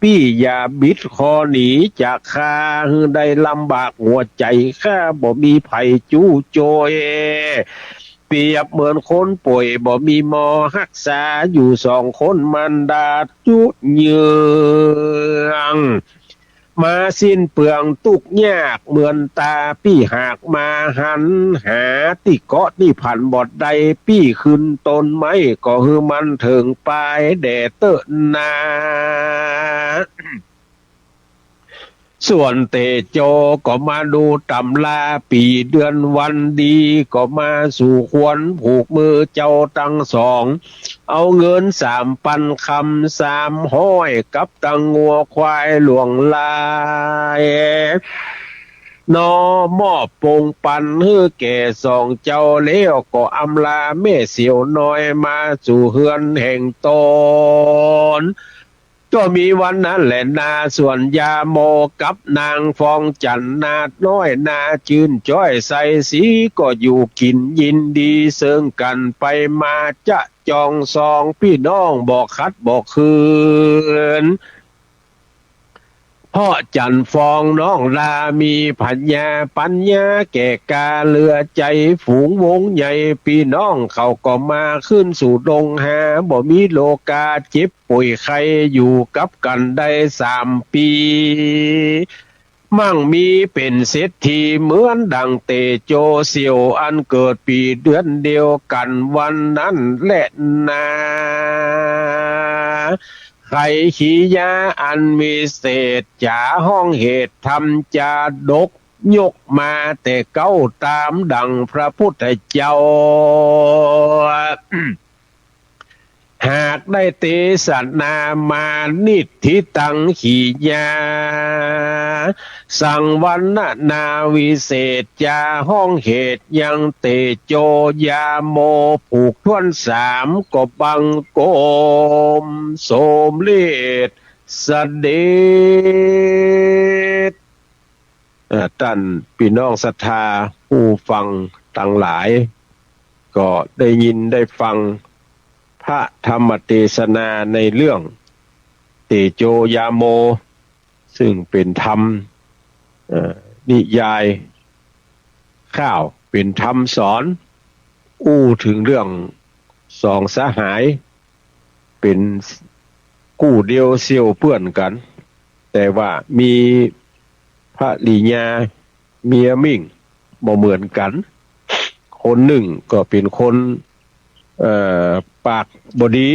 พี่อย่าบิดคอหนีจากข้าได้ลำบากหัวใจข้าบ่มีไผจู้โจยเปรียบเหมือนคนป่วยบ่มีหมอรักษาอยู่2 คนมันดาจุเยืองมาสิ้นเปลืองตุกยากเหมือนตาพี่หากมาหันหาติเกาะที่ผันบอดใดพี่ขึ้นต้นไม้ก็คือมันถึงปลายแดดเตอะนาส่วนเตโจก็มาดูตำลาปีเดือนวันดีก็มาสู่ควรผูกมือเจ้าทั้งสองเอาเงิน3,000 คำ 300กับตังงัวควายหลวงลายนอมอบปงปันฮือแก่2 เจ้าเลี้ยวก็อำลาแม่เสียวน้อยมาสู่เฮือนแห่งตนก็มีวันนั้นแหละนาส่วนยาโมกับนางฟองจันนาดน้อยนาจืนจ้อยใสสีก็อยู่กินยินดีเซิงกันไปมาจะจอง2 พี่น้องบอกคัดบอกคืนพ่อจันฟองน้องลามีปัญญาแก่กาเลือใจฝูงวงใหญ่พี่น้องเขาก็มาขึ้นสู่ดงหาบ่มีโลกาเจ็บป่วยใครอยู่กับกันได้3 ปีมั่งมีเป็นเศรษฐีเหมือนดังเตโจเสี่ยวอันเกิดปีเดือนเดียวกันวันนั้นแหละนาใครขี้ยาอันมีเศษจ่าห้องเหตุทำจาดกยกมาแต่เก้าตามดังพระพุทธเจ้า หากได้เตสัตนามานิทิตังขีญาสังวันนาวิเศษจาห้องเหตุยังเตโจยาโมผูกทวน3ก็บังโกมโสมเลศเสด็จท่านพี่น้องศรัทธาผู้ฟังทั้งหลายก็ได้ยินได้ฟังพระธรรมเทศนาในเรื่องเตโจยาโมซึ่งเป็นธรรมนิยายข้าวเป็นธรรมสอนอู้ถึงเรื่อง2 สหายเป็นกู้เดียวเสี่ยวเพื่อนกันแต่ว่ามีพระลีญาเมียมิ่งบ่เหมือนกันคนหนึ่งก็เป็นคนปากบดี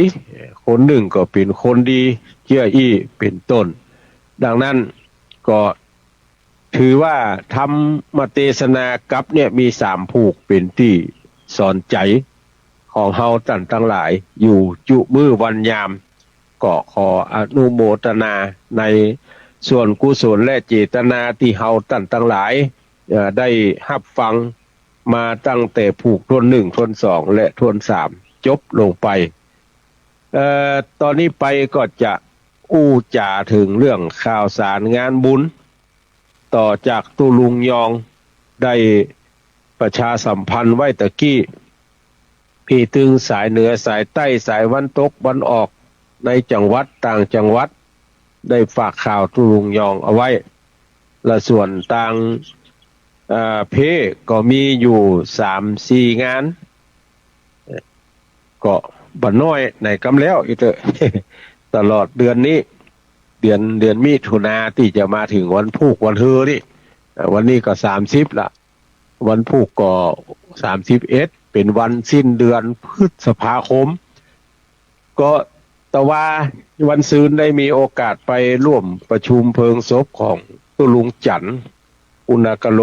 คนหนึ่งก็เป็นคนดีเชื่ออี้เป็นต้นดังนั้นก็ถือว่าธรรมเทศนากับเนี่ยมี3 ผูกเป็นที่สอนใจของเฮาท่านทั้งหลายอยู่จุมือวันยามก็ขออนุโมทนาใน ส่วนกุศลและเจตนาที่เฮาตั้งหลายได้รับฟังมาตั้งแต่ผูกทวนหนึ่งทวนสองและทวนสามจบลงไปตอนนี้ไปก็จะอู้จ่าถึงเรื่องข่าวสารงานบุญต่อจากตุลุงยองได้ประชาสัมพันธ์ไว้ตะกี้พี่ตึงสายเหนือสายใต้สายวันตกวันออกในจังหวัดต่างจังหวัดได้ฝากข่าวตุลุงยองเอาไว้และส่วนต่างเพก็มีอยู่ 3-4 งานก็บ่น้อยในกำแล้วอีเตอ ตลอดเดือนนี้เดือนมิถุนาที่จะมาถึงวันพุกวันเฮือนี่วันนี้ก็30ละวันพุกก็31เป็นวันสิ้นเดือนพฤษภาคมก็แต่ว่าวันซืนได้มีโอกาสไปร่วมประชุมเพลิงศพของตุลุงจันทร์อุณากโล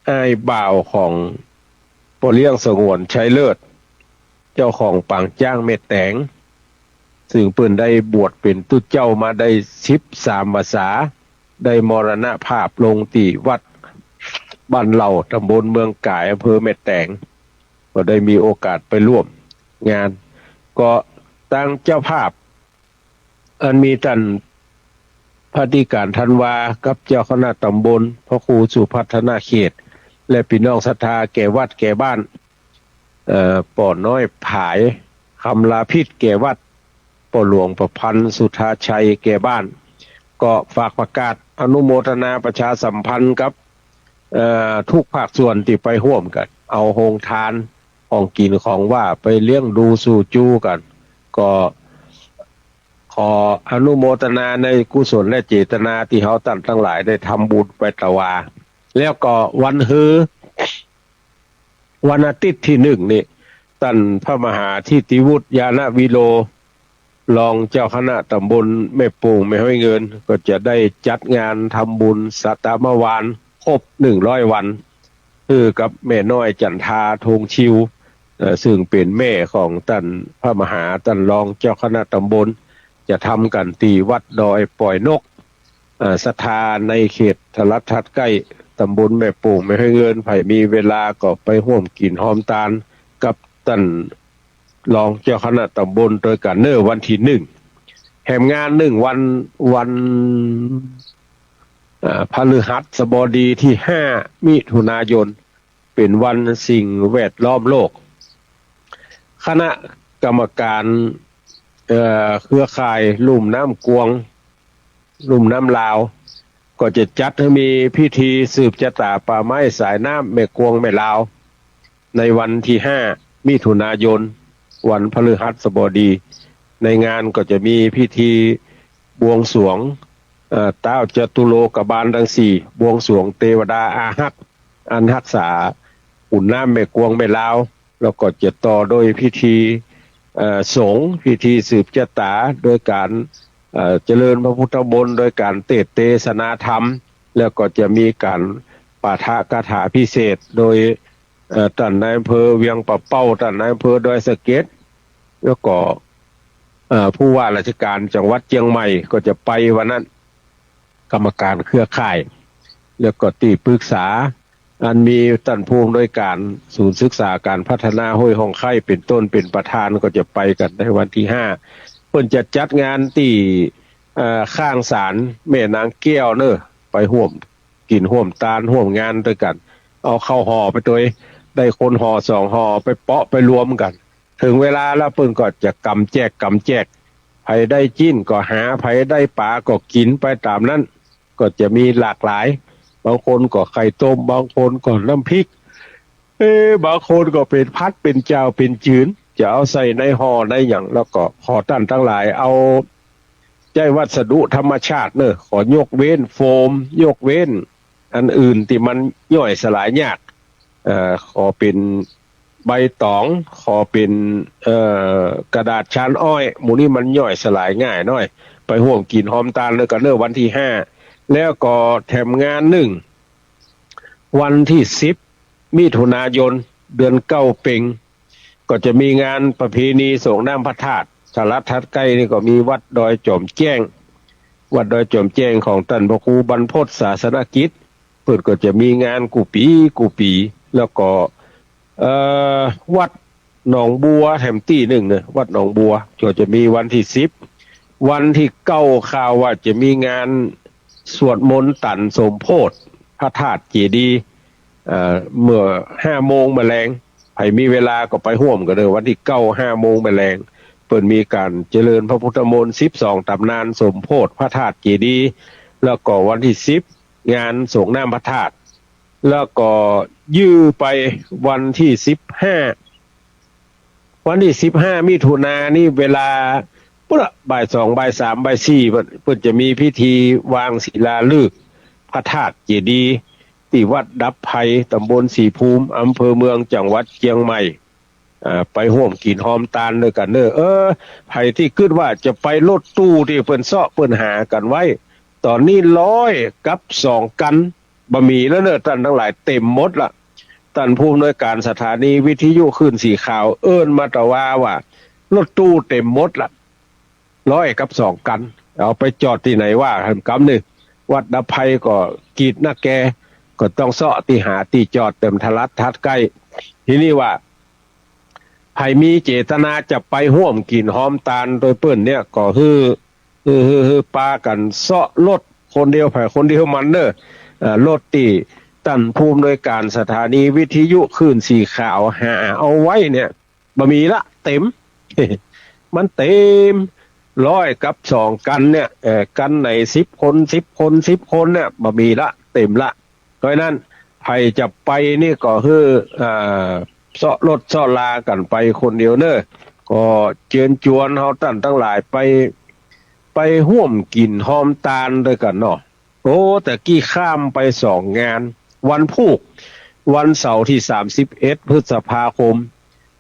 อ้ายบ่าวของปอเลี้ยงสงวนชัยเลิศเจ้าของปางจ้างเม็ดแตงซึ่งเพิ่นได้บวชเป็นตุเจ้ามาได้13พรรษาได้มรณภาพลงที่วัดบ้านเหล่าตำบลเมืองก่ายอำเภอเม็ดแตงก็ได้มีโอกาสไปร่วมงานก็ตั้งเจ้าภาพอันมีท่านพระธิการธันวากับเจ้าคณะตำบลพระครูสุพัฒนาเขตและพี่น้องศรัทธาแก่วัดแก่บ้านป่อน้อยผายคำลาพิษแก่วัดป่อหลวงประพันธ์สุธาชัยแก่บ้านก็ฝากประกาศอนุโมทนาประชาสัมพันธ์กับทุกภาคส่วนที่ไปร่วมกันเอาโฮงทานของกินของว่าไปเลี้ยงดูสู่จูกันก็ขออนุโมทนาในกุศลและเจตนาที่เขาตั้งทั้งหลายได้ทำบุญไปตะวาแล้วก็วันฮือวันอาทิตย์ที่1นี่ท่านพระมหาทิติวุฒิญาณวิโรรองเจ้าคณะตำบลแม่ปูงแม่ห้วยเงินก็จะได้จัดงานทำบุญสัตมวานครบ100 วันคือกับแม่น้อยจันทาธงชิวซึ่งเป็นแม่ของท่านพระมหาท่านรองเจ้าคณะตำบลจะทำกันที่วัดดอยปล่อยนกศรัทธาในเขตทรัฐทัดใกล้ตำบลแม่ปูงแม่ห้วยเงินไผมีเวลาก็ไปร่วมกินหอมตาลกับท่านรองเจ้าคณะตำบลโดยการวันที่1แห่งงานวันพฤหัสบดีที่5มิถุนายนเป็นวันสิ่งแวดล้อมโลกคณะกรรมการเครือข่ายลุ่มน้ำกวงลุ่มน้ำลาวก็จะจัดให้มีพิธีสืบชะตาป่าไม้สายน้ำแม่กวงแม่ลาวในวันที่5มิถุนายนวันพฤหัสบดีในงานก็จะมีพิธีบวงสรวงท้าวจตุโลกบาลทั้ง4บวงสรวงเทวดาอาหักอันรักษาอุ่นน้ำแม่กวงแม่ลาวแล้วก็จะต่อโดยพิธีสงฆ์พิธีสืบชะตาโดยการเจริญพระพุทธมนต์โดยการเทศนาธรรมแล้วก็จะมีการปาฐกถาพิเศษโดยท่านนายอำเภอเวียงปะเป้าท่านนายอำเภอดอยสะเก็ดแล้วก็ผู้ว่าราชการจังหวัดเชียงใหม่ก็จะไปวันนั้นกรรมการเครือข่ายแล้วก็ที่ปรึกษาอันมีท่านผู้อำนวยการศูนย์ศึกษาการพัฒนาห้วยหองไข่เป็นต้นเป็นประธานก็จะไปกันในวันที่5เพิ่นจะจัดงานที่ข้างศาลแม่นางแก้วเนอะไปร่วมกินร่วมตาลร่วมงานด้วยกันเอาเข้าห่อไปโดยได้คนห่อ2ห่อไปเปาะไปรวมกันถึงเวลาแล้วเพิ่นก็จะกำแจกไผได้จิ้นก็หาไผได้ปลาก็กินไปตามนั้นก็จะมีหลากหลายบางคนก็ไข่ต้มบางคนก็น้ำพริกบางคนก็เป็นพัดเป็นเจ้าเป็นจืนจะเอาใส่ในห่อในอย่างแล้วก็ขอท่านทั้งหลายเอาใจวัสดุธรรมชาติเนอะขอยกเว้นโฟมยกเว้นอันอื่นที่มันย่อยสลายยากขอเป็นใบตองขอเป็นกระดาษชานอ้อยหมู่นี้มันย่อยสลายง่ายหน่อยไปร่วมกินหอมตาลเลยกันวันที่5แล้วก็แถมงานวันที่10มิถุนายนเดือนเก้าเพ็งก็จะมีงานประเพณีส่งน้ำพระธาตุสารทัดใกล้นี่ก็มีวัดดอยจอมแจ้ง วัดดอยจอมแจ้งของท่านพระครูบรรพตศาสนกิจเพิ่นก็จะมีงานกูปีแล้วก็วัดหนองบัวแถมที่หนึ่งเนี่ยวัดหนองบัวก็จะมีวันที่10วันที่9ข่าวว่าจะมีงานสวดมนต์ตันสมโพธิพระธาตุเจดีย์เมื่อ5 โมงแมลงใครมีเวลาก็ไปร่วมกันเลยวันที่9 5 โมงแมลงเปิดมีการเจริญพระพุทธมนต์12ตำนานสมโพธิพระธาตุเจดีย์แล้วก็วันที่10งานส่งน้ำพระธาตุแล้วก็ยื้อไปวันที่15วันที่15มิถุนายนนี่เวลาปุ๊บบ่าย2บ่าย3บ่าย4เพิ่นจะมีพิธีวางศิลาฤกษ์พระธาตุเจดีย์ที่วัดดับไผ่ตำบลสีภูมิอำเภอเมืองจังหวัดเชียงใหม่ไปร่วมกินหอมตาลด้วยกันไผ่ที่คิดว่าจะไปรถตู้ที่เพิ่นเซาะเพิ่นหากันไว้ตอนนี้100กับ2กันบะหมี่แล้วท่านทั้งหลายเต็มหมดละท่านผู้อำนวยการสถานีวิทยุคลื่นสีขาวมาตะว่ารถตู้เต็มหมดละ100กับ2กันเอาไปจอดที่ไหนว่าทำกำนึงวัดดับไผ่ก็กีดหน้าแกก็ต้องเสาะที่หาที่จอดเต็มทะลัดทัดใกล้ทีนี้ว่าไผ่มีเจตนาจะไปร่วมกินหอมตาลโดยเปิ้นเนี่ยก็ปากันเสาะรถคนเดียวไผ่คนเดียวมันรถที่ตั้นภูมิโดยการสถานีวิทยุคลื่นสีขาวหาเอาไว้เนี่ยบะมีละเต็ม มันเต็ม100กับ2กันเนี่ยกันไหน10 คนเนี่ยบะมีละเต็มละเพราะนั้นใครจะไปนี่ก็เสาะรถเสาะลากันไปคนเดียวก็เชิญชวนเฮาท่านทั้งหลายไปร่วมกินหอมตาลด้วยกันเนาะแต่กี้ข้ามไป2งานวันพุธวันเสาร์ที่31พฤษภาคม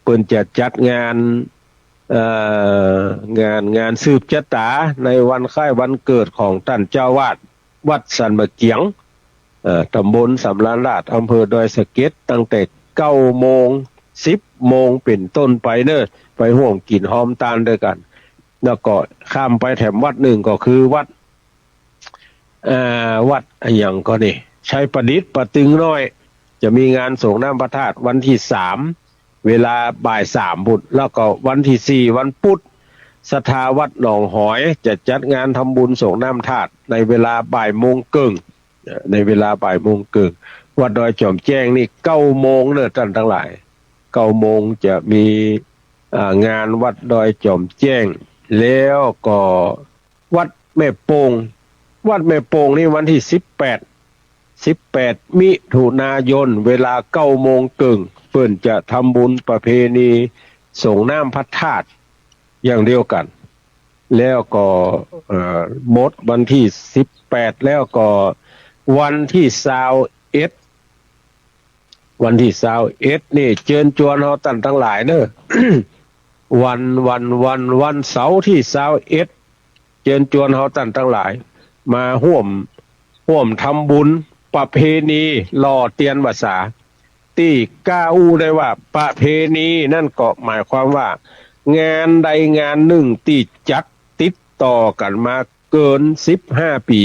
เพิ่นจะจัดงานงานสืบชะตาในวันคล้ายวันเกิดของท่านเจ้าวาดวัดสันมะเกียงตำบลสำราญราชอำเภอดอยสะเก็ดตั้งแต่9 โมง10 โมงเป็นต้นไปไปร่วมกินหอมตาลด้วยกันแล้วก็ข้ามไปแถมวัดหนึ่งก็คือวัดอย่างก็นี่ชัยประดิษฐ์ประตึงน้อยจะมีงานส่งน้ำพระธาตุวันที่3เวลาบ่าย3บุญแล้วก็วันที่4วันพุธศรัทธาวัดหนองหอยจะจัดงานทำบุญส่งน้ำธาตุในเวลาบ่ายโมงครึ่งวัดดอยจอมแจ้งนี่9 โมงท่านทั้งหลาย9 โมงจะมีงานวัดดอยจอมแจ้งแล้วก็วัดแม่โป่งนี่วันที่18มิถุนายนเวลา9 โมงครึ่งเพิ่นจะทำบุญประเพณีส่งน้ำพระธาตุอย่างเดียวกันแล้วก็หมดวันที่18แล้วก็วันที่21นี่เชิญชวนเฮาท่านทั้งหลายวันเสาร์ที่21เชิญชวนเฮาท่านทั้งหลายมาร่วมทำบุญประเพณีหล่อเตียนภาษาที่กล้าอู้ได้ว่าประเพณีนั่นก็หมายความว่างานใดงานหนึ่งที่จัดติดต่อกันมาเกิน15 ปี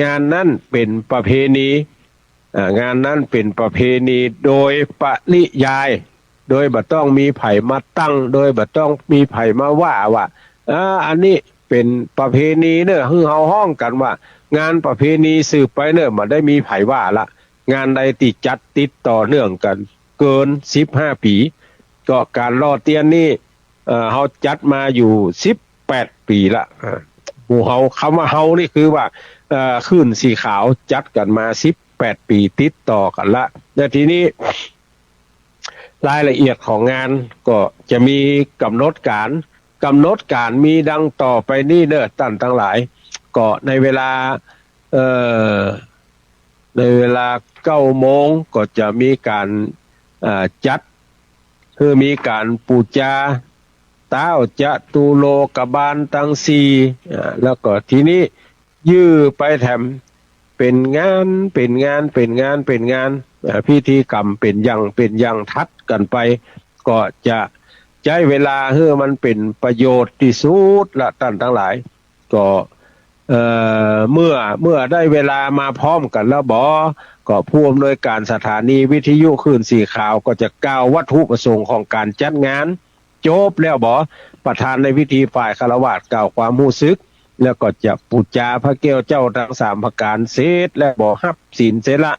งานนั้นเป็นประเพณีงานนั้นเป็นประเพณีโดยปริยายโดยบ่ต้องมีไผมาตั้งโดยบ่ต้องมีไผมาว่าอันนี้เป็นประเพณีคือเฮาฮ้องกันว่างานประเพณีสืบไปมันได้มีไผว่าละงานใดที่จัดติดต่อเนื่องกันเกิน15 ปีก็การล่อเตียนนี่เฮาจัดมาอยู่18 ปีละหมู่เฮาคำว่าเฮานี่คือว่าคลื่นสีขาวจัดกันมา18 ปีติดต่อกันละและทีนี้รายละเอียดของงานก็จะมีกำหนดการมีดังต่อไปนี่ท่านทั้งหลายก็ในเวลา9 โมงก็จะมีการจัดคือมีการปูจาต้าวจะตูโลกบาลตังสีแล้วก็ทีนี้ยื้อไปแถมเป็นงานพิธีกรรมเป็นอย่างทัดกันไปก็จะใช้เวลาให้มันเป็นประโยชน์ที่สุดละท่านทั้งหลายก็ เมื่อได้เวลามาพร้อมกันแล้วก็ผู้อำนวยการสถานีวิทยุคลื่นสีขาวก็จะกล่าววัตถุประสงค์ของการจัดงานจบแล้วประธานในพิธีฝ่ายคฤหัสถ์กล่าวความรู้สึกแล้วก็จะปูจาพระแก้วเจ้าทั้งสามประการเสร็จและฮับศีลเสร็จละ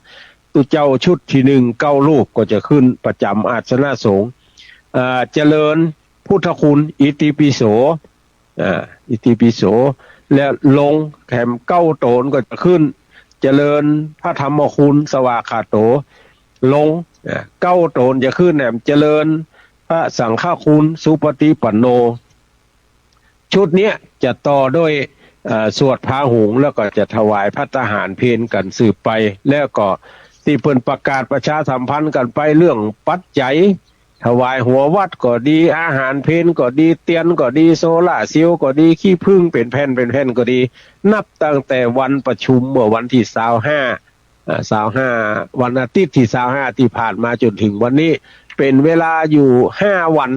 ตุเจ้าชุดที่หนึ่ง9 รูปก็จะขึ้นประจำอาสนะสงฆ์เจริญพุทธคุณอิติปิโสอิติปิโสแล้วลงแถม9 โตนก็จะขึ้นเจริญพระธรรมคุณสวากขาโตลง9 โตนจะขึ้นแถมเจริญพระสังฆคุณสุปฏิปันโนชุดเนี้ยจะต่อด้วยสวดพาหุงแล้วก็จะถวายพระทหารเพลกันสืบไปแล้วก็ที่เพิ่นประกาศประชาสัมพันธ์กันไปเรื่องปัจจัยถวายหัววัดก็ดีอาหารเพลก็ดีเตียนก็ดีโซล่าเซลล์ก็ดีขี้ผึ้งเป็นแผ่นก็ดีนับตั้งแต่วันประชุมเมื่อวันที่25วันอาทิตย์ที่25ที่ผ่านมาจนถึงวันนี้เป็นเวลาอยู่5 วัน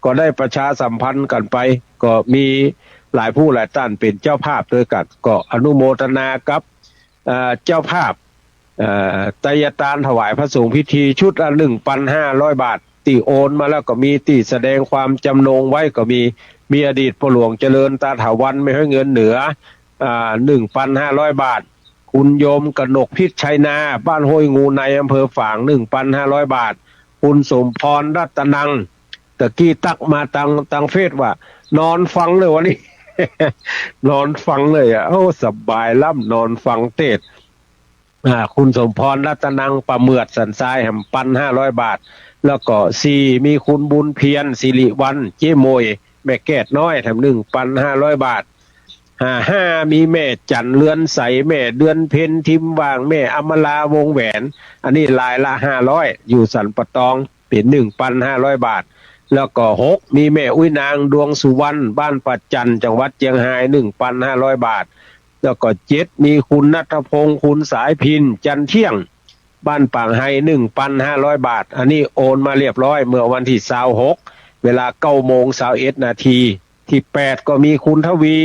ก็ได้ประชาสัมพันธ์กันไปก็มีหลายผู้หลายท่านเป็นเจ้าภาพด้วยกันก็อนุโมทนากับเจ้าภาพไตรยตานถวายพระสงฆ์พิธีชุดละ 1,500 บาทตีโอนมาแล้วก็มีตีแสดงความจำนงไว้ก็มีอดีตพ่อหลวงเจริญตาถาวันไม่ให้เงินเหนือ1,500 บาทคุณโยมกนกพิษชัยนาบ้านห้วยงูในอำเภอฝาง 1,500 บาทคุณสมพรรัตนังตะกี้ตักมาตังเฟซว่านอนฟังเลยวันนี้ นอนฟังเลยโอ้สบายล่ำนอนฟังเทศคุณสมพรรัตนังประเมือดสันทราย1,500 บาทแล้วก็4มีคุณบุญเพียรสิริวันเจ้โมยแม่แก้ดน้อย1,500 บาท5มีแม่จันเรือนใสแม่เดือนเพ็ญทิมว่างแม่อมราวงแหวนอันนี้รายละ500อยู่สันปะตองเป็น 1,500 บาทแล้วก็6มีแม่อุ้ยนางดวงสุวรรณบ้านปัจจันจังหวัดเชียงราย 1,500 บาทแล้วก็7มีคุณณัฐพงศ์คุณสายพินจันเที่ยงบ้านปางไฮ 1,500 บาทอันนี้โอนมาเรียบร้อยเมื่อวันที่26เวลา 9:21 นาทีที่8ก็มีคุณทวี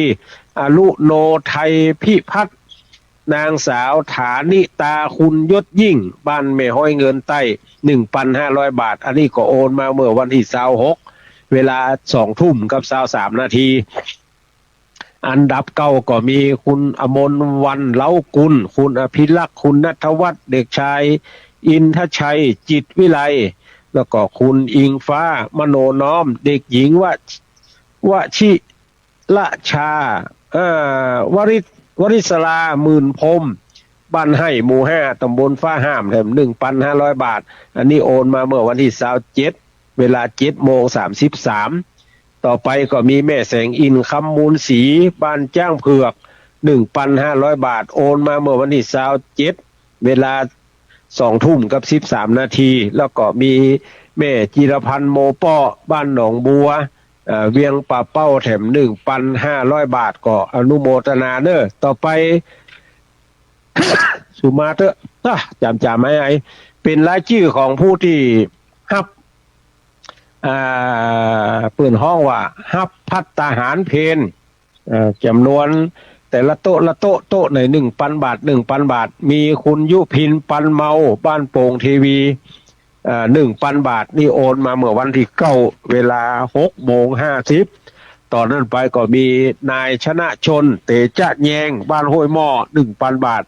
อรุโนไทยพิพัฒน์นางสาวฐานิตาคุณยศยิ่งบ้านแม่ห้อยเงินใต้ 1,500 บาทอันนี้ก็โอนมาเมื่อวันที่26เวลา 20:23 นาทีอันดับ9ก็มีคุณอมรวันเล้ากุลคุณอภิลักษ์คุณณัฐวัฒน์เด็กชายอินทชัยจิตวิไลแล้วก็คุณอิงฟ้ามโนน้อมเด็กหญิงวชิละชาวริศราหมื่นพรมบ้านให้หมู่5ตำบลฟ้าห้ามแถม 1,500 บาทอันนี้โอนมาเมื่อวันที่27เวลา 7:33ต่อไปก็มีแม่แสงอินคำมูลศรีบ้านจ้างเผือก 1,500 บาทโอนมาเมื่อวันที่27เวลา 20:13 นาทีแล้วก็มีแม่จิรพันธ์โมป้อบ้านหนองบัวเวียงป่าเป้าแถม 1,500 บาทก็อนุโมทนาเด้อต่อไป สุมาเตอร์จำไม่ไอ้เป็นรายชื่อของผู้ที่ฮับเปิดห้องว่าฮับพัตตาหารเพนจำนวนแต่ละโต๊ะใน 1,000 บาท 1,000 บาทมีคุณยุพินปันเมาบ้านโป่งทีวี1,000 บาทนี่โอนมาเมื่อวันที่9เวลา 6:50ตอนนั้นไปก็มีนายชนะชนเตจะแยงบ้านห้วยหม้อ 1,000 บาท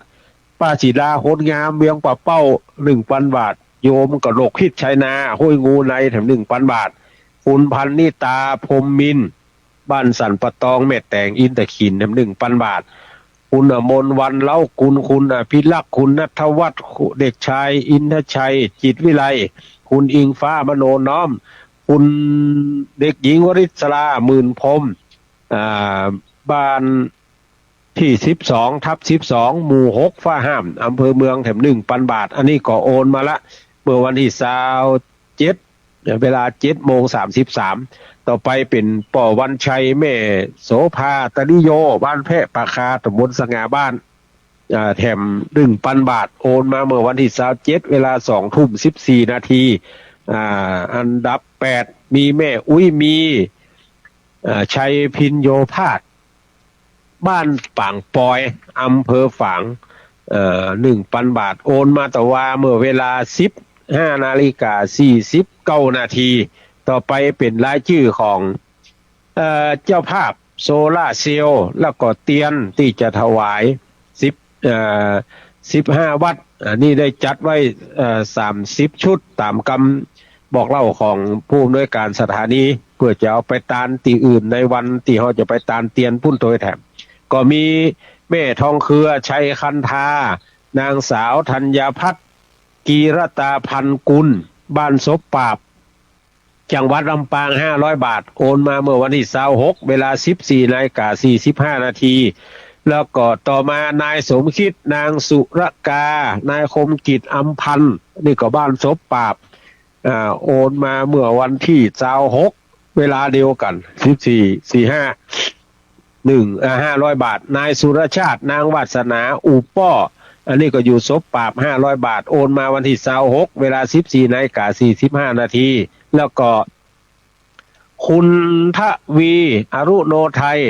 ป้าศิลาโคตรงามเวียงป่าเป้า 1,000 บาทโยมกนกพิษชัยนาห้วยงูในแถม 1,000 บาทคุณพันนิตาพรมมินบ้านสันปะตองแม่แตงอินตะขินแถม 1,000 บาทคุณอมรวันเล้ากุลคุณอภิลักษ์คุณณัฐวัฒน์เด็กชายอินทชัยจิตวิไลคุณอิงฟ้ามโนน้อมคุณเด็กหญิงวริศราหมื่นพรมบ้านที่12/12หมู่6ฟ้าห้ามอำเภอเมืองแถม 1,000 บาทอันนี้ก็โอนมาละเมื่อวันที่27เวลา 7:33ต่อไปเป็นป่อวันชัยแม่โสภาตนิโยบ้านแพะปาคาตำบลสง่าบ้านแถม 1,000 บาทโอนมาเมื่อวันที่27เวลา 20:14 นาทีอันดับ8มีแม่อุ้ยมีชัยพินโยภาส บ้านปางปอยอำเภอฝาง1,000 บาทโอนมาแต่ว่าเมื่อเวลา15:49 นาทีต่อไปเป็นรายชื่อของเจ้าภาพโซล่าเซลล์แล้วก็เตียนที่จะถวาย10 15 วัตต์นี่ได้จัดไว้30 ชุดตามคำบอกเล่าของผู้อำนวยการสถานีเพื่อจะเอาไปตานที่อื่นในวันที่เขาจะไปตานเตียนพุ่นโดยแถมก็มีแม่ทองเครือชัยคันธานางสาวธัญพัฒน์กีรตาพันกุลบ้านศพปราบจังหวัดลำปาง500 บาทโอนมาเมื่อวันที่26เวลา 14:45 นาทีแล้วก็ต่อมานายสมคิดนางสุรกานายคมกิจอัมพันธ์นี่ก็บ้านศพปราบโอนมาเมื่อวันที่26เวลาเดียวกัน500 บาทนายสุรชาตินางวาสนาอูป้ออันนี้ก็อยู่ศพปราบ500 บาทโอนมาวันที่26เวลา 14:45 นาทีแล้วก็คุณทวีอรุโนไทย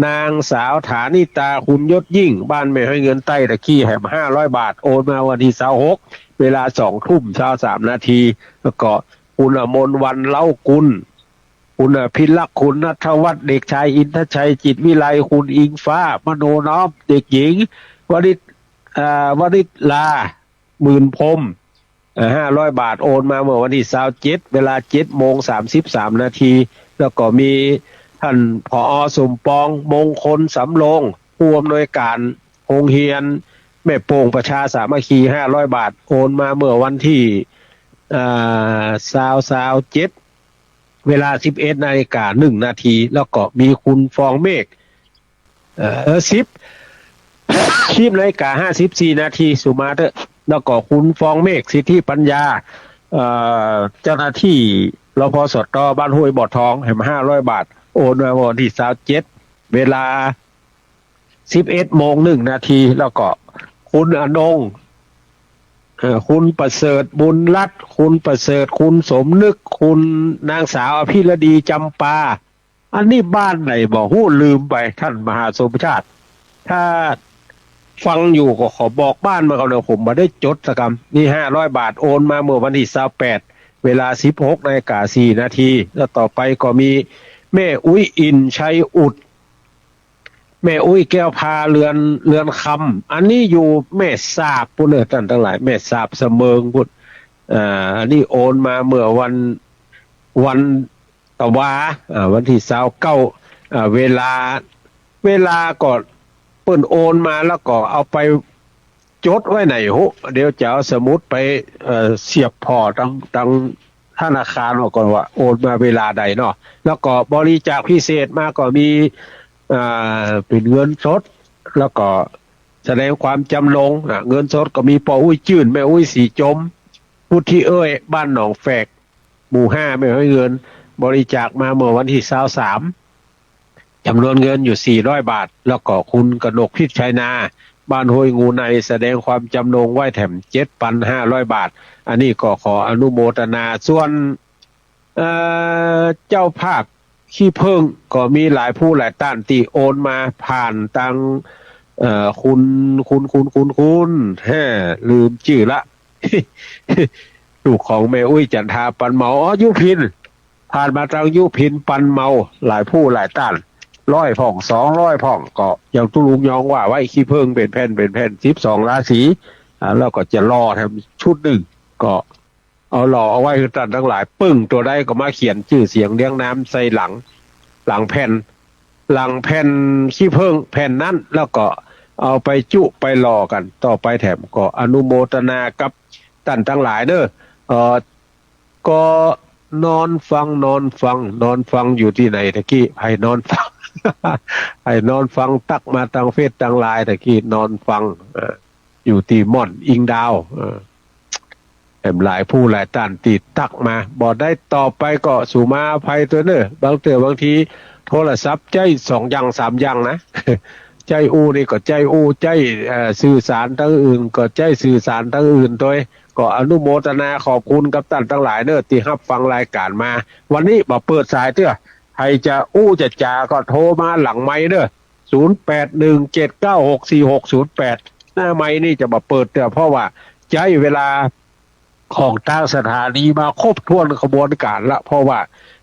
นางสาวฐานิตาคุณยศยิ่งบ้านไม่ให้เงินใต้ตะขี้แหม500 บาทโอนมาวันที่26เวลา20:03 นาทีแล้วก็คุณอมรวรรณเล่ากุลคุณพิลักษ์คุณณัฐวัฒน์เด็กชายอินทชัยจิตวิไลคุณอิงฟ้ามโนน้อมเด็กหญิงวริศลาหมื่นพรม500 บาทโอนมาเมื่อวันที่27เวลา7:33 นาทีแล้วก็มีท่านผอ.สมปองมงคลสำโรงผู้อำนวยการโรงเรียนแม่โป่งประชาสามัคคี500 บาทโอนมาเมื่อวันที่27เวลา 11:01 นาทีแล้วก็มีคุณฟองเมฆ10:54 นาทีสุมาเตอร์แล้วก็คุณฟองเมฆสิทธิปัญญาเจ้าหน้าที่รพสตบ้านห้วยบ่อทองให้มา500 บาทโอนมาวันที่27เวลา 11:01 นาทีแล้วก็คุณอนงคุณประเสริฐบุญรัตน์คุณประเสริฐคุณสมนึกคุณนางสาวอภิรดีจำปาอันนี้บ้านไหนบอกหู้ลืมไปท่านมหาสมชาติถ้าฟังอยู่ก็ขอบอกบ้านมาเขาเดี๋ยวผมมาได้จดสักคำนี่500 บาทโอนมาเมื่อวันที่28เวลา 16:04 นาทีแล้วต่อไปก็มีแม่อุ้ยอินชัยอุดแม่อุ้ยแก้วพาเรือนคำอันนี้อยู่แม่สาบพุ่นเนอท่านทั้งหลายแม่สาบเสมิงพุ่นอันนี้โอนมาเมื่อวันตะวาวันที่29เวลาก็เปิ้นโอนมาแล้วก็เอาไปจดไว้ไหนโหเดี๋ยวจะเอาสมุดไปเสียบพอตั้งธนาคารก่อนว่าโอนมาเวลาใดเนาะแล้วก็บริจาคพิเศษมาก็มีเป็นเงินสดแล้วก็แสดงความจำลงเงินสดก็มีปออุ้ยจื่นแม่อุ้ยสีจมพุทธิบ้านหนองแฝกหมู่5ไม่ให้เงินบริจาคมาเมื่อวันที่23จำนวนเงินอยู่400 บาทแล้วก็คุณกนกพิชัยนาบ้านห้วยงูในแสดงความจำนงไว้แถม 7,500 บาทอันนี้ก็ขออนุโมทนาส่วนเจ้าภาพขี้เพิ่งก็มีหลายผู้หลายต้านที่โอนมาผ่านทางคุณลืมชื่อละ ลูกของแม่อุ้ยจันทาปันเมายุพินผ่านมาทางยุพินปันเมาหลายผู้หลายต้าน100 พ่อง200 พ่องก็อย่างตุลุงยองว่าไว้ขี้เพิ่งเป็นแผ่น12 ราศีแล้วก็จะรอทำชุดหนึ่งก็เอาหล่อเอาไว้คือตันทั้งหลายปึ้งตัวได้ก็มาเขียนชื่อเสียงเลี้ยงน้ำใส่หลังแผ่นขี้เพิ่งแผ่นนั้นแล้วก็เอาไปจุไปรอกันต่อไปแถมก็อนุโมทนากับตันทั้งหลายเด้อก็นอนฟังอยู่ที่ไหนตะกี้ให้นอนฟัง ให้นอนฟังตักมาทางเฟซทางไลน์ตะกี้นอนฟังอยู่ที่ม่อนอิงดาวแอมหลายผู้หลายต้านติดตักมาบอกได้ต่อไปก็สู่มาอภัยตัวเนอะบางทีโทรศัพท์ใจ2 อย่าง 3 อย่างนะ ใจอูนี่ก็ใจอูใจสื่อสารทั้งอื่นก็ใจสื่อสารทั้งอื่นโดยก็อนุโมทนาขอบคุณกับท่านทั้งหลายเนอะที่รับฟังรายการมาวันนี้มาเปิดสายเถอะใครจะอู้จะจาก็โทรมาหลังไมค์เด้อ 0817964608หน้าไม้นี่จะมาเปิดแต่เพราะว่าใช้เวลาของทางสถานีมาครบถ้วนขบวนการละเพราะว่า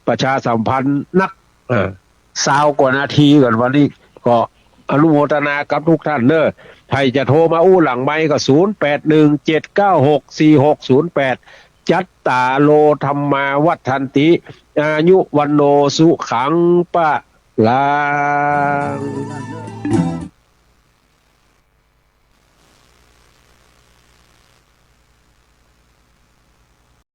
ประชาสัมพันธ์นัก20 กว่านาทีก่อนวันนี้ก็อนุโมทนากับทุกท่านเนอะใครจะโทรมาอู้หลังไม้ก็0817964608จัตตาโลธรรมาวัฏันติอายุวันโนสุขังปะลาง